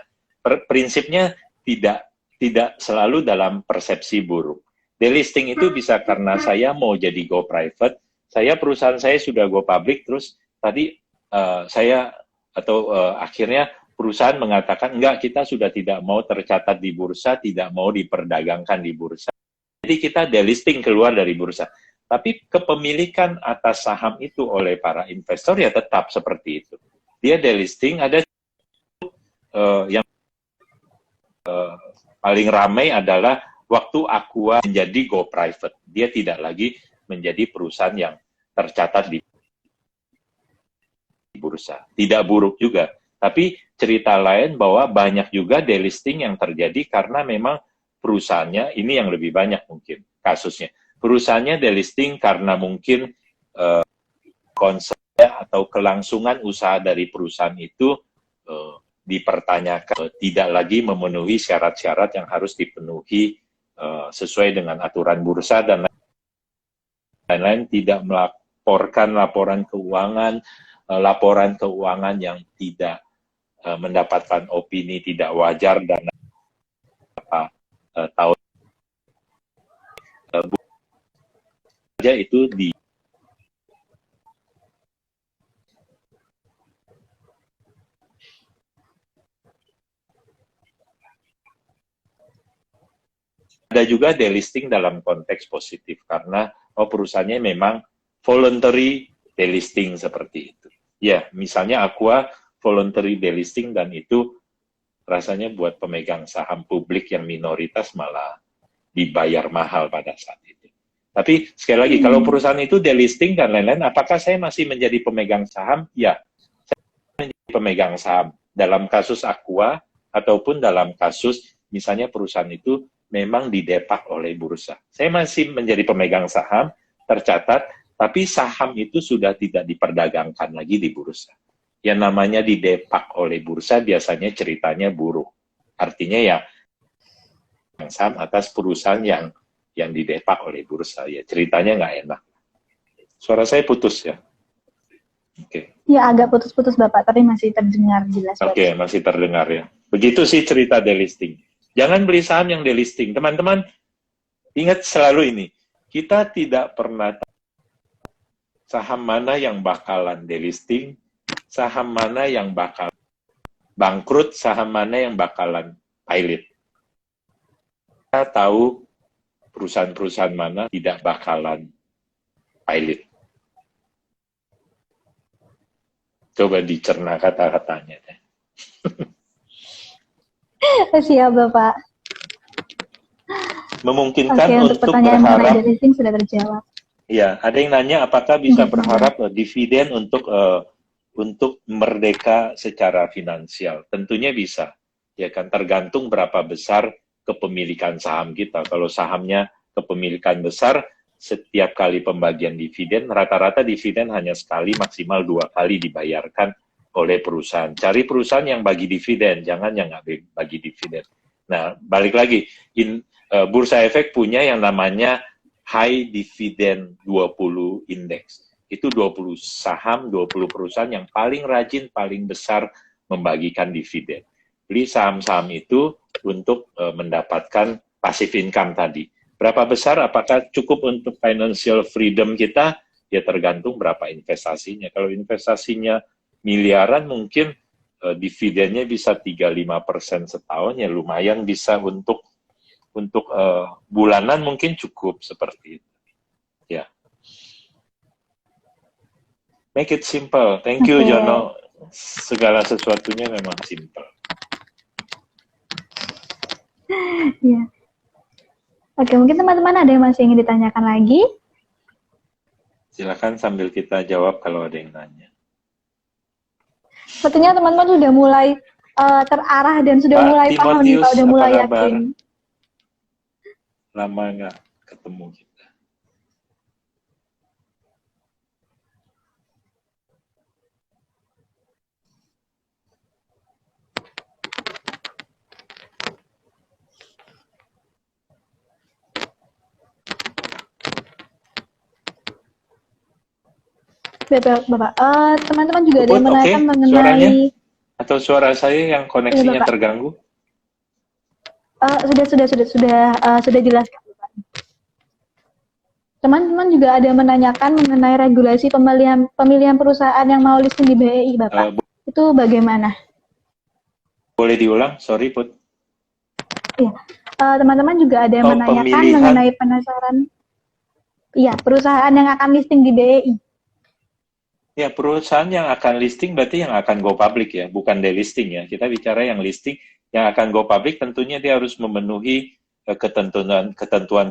prinsipnya tidak selalu dalam persepsi buruk. Delisting itu bisa karena saya mau jadi go private, perusahaan saya sudah go public, terus tadi akhirnya perusahaan mengatakan enggak, kita sudah tidak mau tercatat di bursa, tidak mau diperdagangkan di bursa. Jadi kita delisting keluar dari bursa. Tapi kepemilikan atas saham itu oleh para investor ya tetap seperti itu. Dia delisting, ada yang paling ramai adalah waktu Aqua menjadi go private. Dia tidak lagi menjadi perusahaan yang tercatat di bursa. Tidak buruk juga. Tapi cerita lain bahwa banyak juga delisting yang terjadi karena memang perusahaannya, ini yang lebih banyak mungkin kasusnya. Perusahaannya delisting karena mungkin konsepnya atau kelangsungan usaha dari perusahaan itu dipertanyakan, tidak lagi memenuhi syarat-syarat yang harus dipenuhi sesuai dengan aturan bursa dan lain-lain, tidak melaporkan laporan keuangan yang tidak mendapatkan opini tidak wajar dan tahun saja itu ada juga delisting dalam konteks positif karena perusahaannya memang voluntary delisting seperti itu. Ya, misalnya Aqua voluntary delisting dan itu rasanya buat pemegang saham publik yang minoritas malah dibayar mahal pada saat itu. Tapi sekali lagi, kalau perusahaan itu delisting dan lain-lain, apakah saya masih menjadi pemegang saham? Ya, saya menjadi pemegang saham. Dalam kasus Aqua, ataupun dalam kasus misalnya perusahaan itu memang didepak oleh bursa. Saya masih menjadi pemegang saham, tercatat, tapi saham itu sudah tidak diperdagangkan lagi di bursa. Yang namanya didepak oleh bursa biasanya ceritanya buruk. Artinya ya, saham atas perusahaan yang didepak oleh bursa, ya ceritanya nggak enak. Suara saya putus ya? Oke. Ya, agak putus-putus Bapak, tapi masih terdengar jelas. Oke, masih terdengar ya. Begitu sih cerita delisting. Jangan beli saham yang delisting. Teman-teman, ingat selalu ini. Kita tidak pernah tahu saham mana yang bakalan delisting, saham mana yang bakal bangkrut, saham mana yang bakalan pilot. Kita tahu perusahaan-perusahaan mana tidak bakalan pilot. Coba dicerna kata-katanya. Siap Bapak. Memungkinkan untuk untuk pertanyaan berharap. delisting sudah terjawab. Ya, ada yang nanya apakah bisa berharap dividen untuk merdeka secara finansial. Tentunya bisa. Ya kan, tergantung berapa besar kepemilikan saham kita. Kalau sahamnya kepemilikan besar, setiap kali pembagian dividen, rata-rata dividen hanya sekali, maksimal 2 kali dibayarkan oleh perusahaan. Cari perusahaan yang bagi dividen, jangan yang nggak bagi dividen. Nah, balik lagi, Bursa Efek punya yang namanya High Dividend 20 Index. Itu 20 saham, 20 perusahaan yang paling rajin, paling besar membagikan dividen. Beli saham-saham itu untuk mendapatkan passive income tadi. Berapa besar, apakah cukup untuk financial freedom kita? Ya tergantung berapa investasinya. Kalau investasinya miliaran, mungkin dividennya bisa 3-5% setahun, ya lumayan bisa untuk bulanan mungkin cukup seperti itu. Ya. Make it simple. Thank you, Oke. Jono. Segala sesuatunya memang simple. Ya. Oke, mungkin teman-teman ada yang masih ingin ditanyakan lagi? Silakan sambil kita jawab kalau ada yang nanya. Sepertinya teman-teman sudah mulai terarah dan sudah Pak mulai paham nih, Timotius, Pak, udah apa mulai kabar? yakin. Lama nggak ketemu kita. Bapak, teman-teman juga ada yang Puput, menanyakan oke, mengenai suaranya? Atau suara saya yang koneksinya Bapak. terganggu? Sudah jelaskan, Bapak. Teman-teman juga ada yang menanyakan mengenai regulasi pemilihan perusahaan yang mau listing di BEI, Bapak. Itu bagaimana? Boleh diulang? Sorry, Put. Iya. Teman-teman juga ada yang menanyakan mengenai penasaran. Iya, perusahaan yang akan listing di BEI. Ya, perusahaan yang akan listing berarti yang akan go public ya, bukan delisting ya. Kita bicara yang listing, yang akan go public tentunya dia harus memenuhi ketentuan-ketentuan.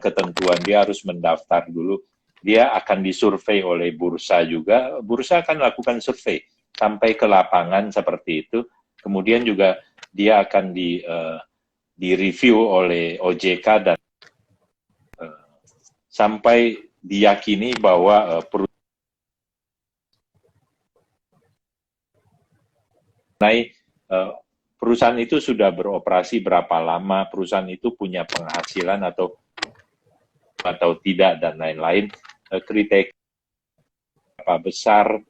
Dia harus mendaftar dulu. Dia akan disurvei oleh bursa juga. Bursa akan lakukan survei sampai ke lapangan seperti itu. Kemudian juga dia akan di-review oleh OJK dan sampai diyakini bahwa perusahaan itu sudah beroperasi berapa lama, perusahaan itu punya penghasilan atau tidak dan lain-lain, kriteria berapa besar,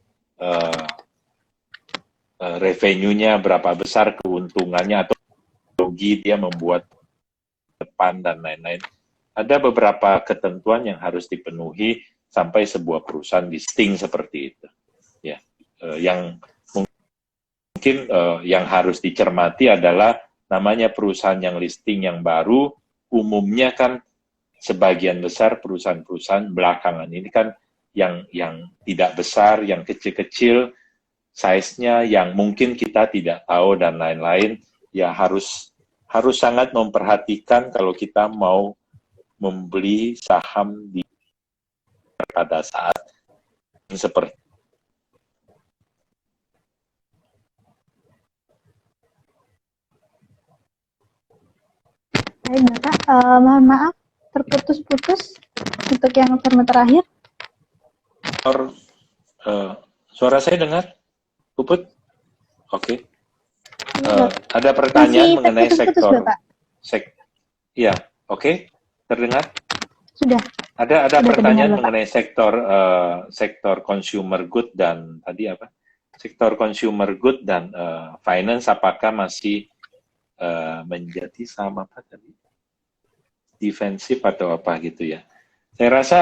revenue-nya berapa besar, keuntungannya atau rugi dia membuat depan dan lain-lain. Ada beberapa ketentuan yang harus dipenuhi sampai sebuah perusahaan listing seperti itu. Ya, yang mungkin yang harus dicermati adalah namanya perusahaan yang listing yang baru, umumnya kan sebagian besar perusahaan-perusahaan belakangan ini kan yang tidak besar, yang kecil-kecil, size-nya yang mungkin kita tidak tahu dan lain-lain, ya harus sangat memperhatikan kalau kita mau membeli saham di pada saat seperti Baik, Bapak. Mohon maaf, terputus-putus untuk yang term terakhir. Suara saya dengar? Puput? Oke. Ada pertanyaan Masih mengenai terputus-putus, sektor. Bapak. Iya, oke. Terdengar? Sudah. Ada Sudah pertanyaan terdengar, mengenai sektor consumer good dan tadi apa? Sektor consumer good dan finance apakah masih menjadi sama apa tadi? Defensif atau apa gitu ya? Saya rasa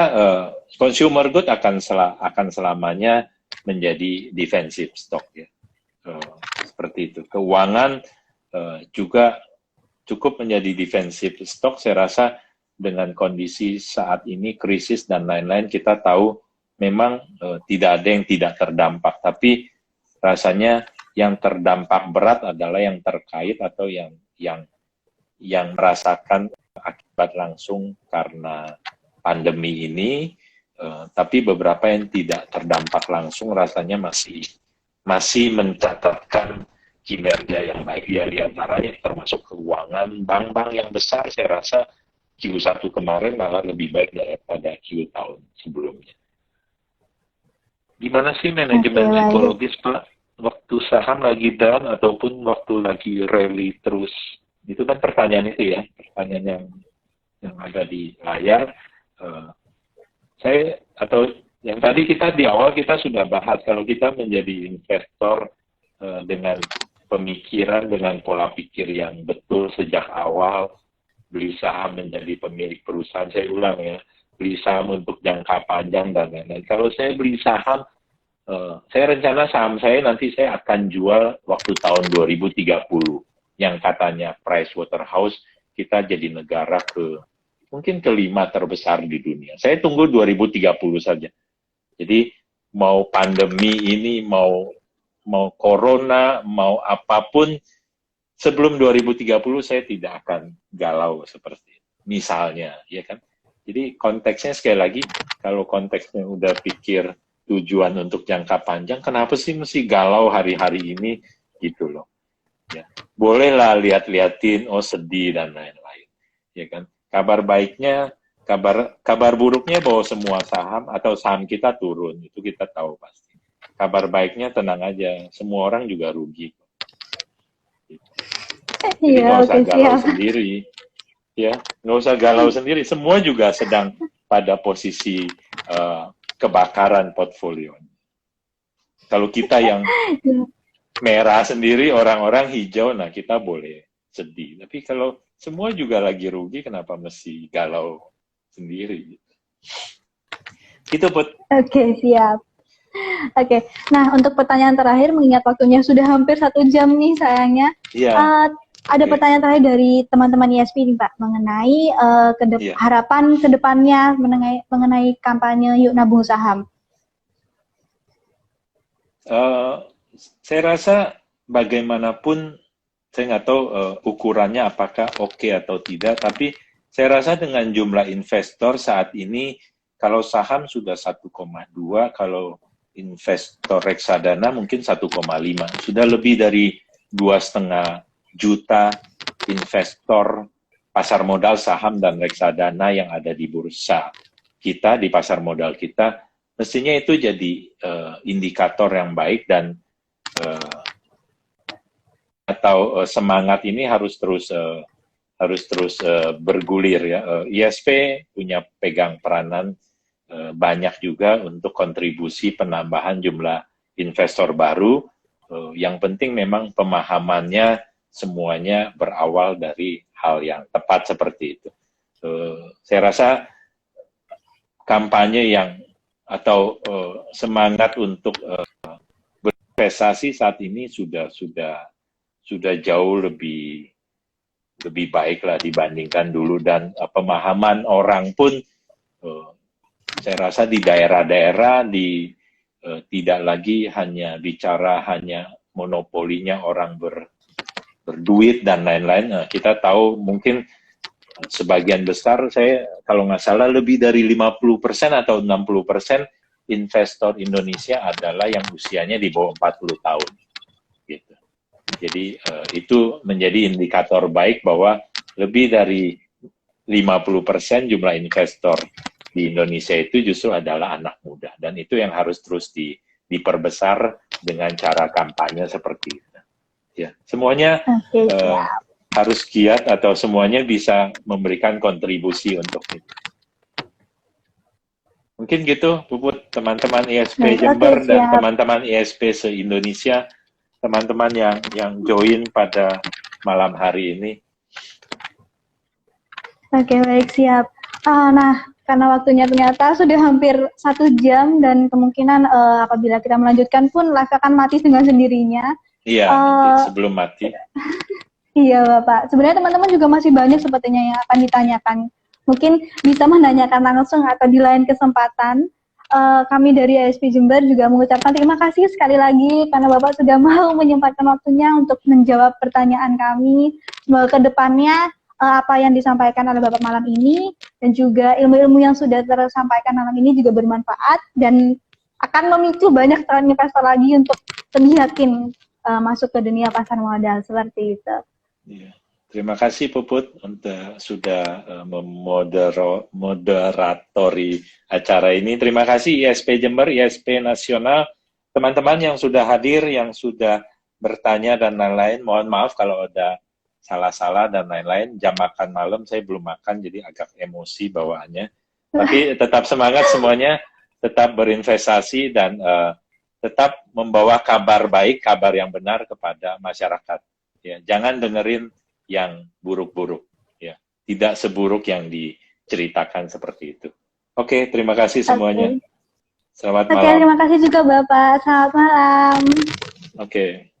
consumer good akan selamanya menjadi defensif stock ya. Seperti itu. Keuangan juga cukup menjadi defensif stock. Saya rasa dengan kondisi saat ini krisis dan lain-lain kita tahu memang tidak ada yang tidak terdampak, tapi rasanya yang terdampak berat adalah yang terkait atau yang merasakan akibat langsung karena pandemi ini, tapi beberapa yang tidak terdampak langsung rasanya masih mencatatkan kinerja yang baik ya, di antaranya termasuk keuangan bank-bank yang besar. Saya rasa Q1 kemarin malah lebih baik daripada Q tahun sebelumnya. Gimana sih manajemen psikologis Pak? Waktu saham lagi down ataupun waktu lagi rally terus? Itu kan pertanyaan itu ya, pertanyaan yang ada di layar. Saya atau yang tadi kita di awal kita sudah bahas, kalau kita menjadi investor dengan pemikiran, dengan pola pikir yang betul sejak awal, beli saham menjadi pemilik perusahaan, saya ulang ya, beli saham untuk jangka panjang dan lain-lain. Kalau saya beli saham, saya rencana saham saya nanti saya akan jual waktu tahun 2030, yang katanya Pricewaterhouse kita jadi negara mungkin kelima terbesar di dunia. Saya tunggu 2030 saja. Jadi mau pandemi ini, mau corona, mau apapun, sebelum 2030 saya tidak akan galau seperti itu. Misalnya, ya kan? Jadi konteksnya sekali lagi, kalau konteksnya udah pikir tujuan untuk jangka panjang, kenapa sih mesti galau hari-hari ini gitu loh. Ya. Bolehlah lihat-liatin, oh sedih dan lain-lain. Ya kan? Kabar baiknya, kabar buruknya bahwa semua saham atau saham kita turun, itu kita tahu pasti. Kabar baiknya tenang aja, semua orang juga rugi. Jadi nggak usah galau sendiri, ya nggak usah galau sendiri. Semua juga sedang pada posisi kebakaran portfolio. Kalau kita yang merah sendiri, orang-orang hijau, nah kita boleh sedih. Tapi kalau semua juga lagi rugi, kenapa mesti galau sendiri? Itu Put. Oke, siap. Oke, nah untuk pertanyaan terakhir, mengingat waktunya sudah hampir 1 jam nih sayangnya. Iya. Ada pertanyaan terakhir dari teman-teman ISP nih Pak, mengenai harapan kedepannya mengenai kampanye Yuk Nabung Saham. Saya rasa bagaimanapun, saya nggak tahu ukurannya apakah oke atau tidak, tapi saya rasa dengan jumlah investor saat ini, kalau saham sudah 1,2, kalau investor reksadana mungkin 1,5, sudah lebih dari 2,5 juta investor pasar modal saham dan reksadana yang ada di bursa kita, di pasar modal kita. Mestinya itu jadi indikator yang baik dan semangat ini harus terus bergulir ya. ISP punya pegang peranan banyak juga untuk kontribusi penambahan jumlah investor baru. Yang penting memang pemahamannya semuanya berawal dari hal yang tepat seperti itu. Saya rasa kampanye yang atau semangat untuk berinvestasi saat ini sudah jauh lebih baik lah dibandingkan dulu, dan pemahaman orang pun saya rasa di daerah-daerah tidak lagi hanya bicara hanya monopolinya orang berduit dan lain-lain. Nah, kita tahu mungkin sebagian besar, saya kalau nggak salah lebih dari 50% atau 60% investor Indonesia adalah yang usianya di bawah 40 tahun. Gitu. Jadi itu menjadi indikator baik bahwa lebih dari 50% jumlah investor di Indonesia itu justru adalah anak muda, dan itu yang harus terus diperbesar dengan cara kampanye seperti itu. Ya, semuanya harus giat atau semuanya bisa memberikan kontribusi untuk itu. Mungkin gitu, Puput, teman-teman ISP Jember dan teman-teman ISP se-Indonesia, teman-teman yang join pada malam hari ini. Oke, baik, siap. Nah, karena waktunya ternyata sudah hampir 1 jam dan kemungkinan apabila kita melanjutkan pun live akan mati dengan sendirinya. Iya, nanti sebelum mati. Iya, Bapak. Sebenarnya teman-teman juga masih banyak sepertinya yang akan ditanyakan. Mungkin bisa menanyakan langsung atau di lain kesempatan. Kami dari ISP Jember juga mengucapkan terima kasih sekali lagi karena Bapak sudah mau menyempatkan waktunya untuk menjawab pertanyaan kami. Semoga ke depannya apa yang disampaikan oleh Bapak malam ini dan juga ilmu-ilmu yang sudah tersampaikan malam ini juga bermanfaat dan akan memicu banyak calon investor lagi untuk lebih yakin masuk ke dunia pasar modal seperti itu. Ya. Terima kasih Puput untuk sudah moderatori acara ini. Terima kasih ISP Jember, ISP Nasional, teman-teman yang sudah hadir, yang sudah bertanya dan lain-lain. Mohon maaf kalau ada salah-salah dan lain-lain. Jam makan malam saya belum makan, jadi agak emosi bawaannya. Tapi tetap semangat semuanya, tetap berinvestasi dan tetap membawa kabar baik, kabar yang benar kepada masyarakat. Ya, jangan dengerin yang buruk-buruk. Ya, tidak seburuk yang diceritakan seperti itu. Oke, terima kasih semuanya. Selamat malam. Terima kasih juga Bapak. Selamat malam. Oke.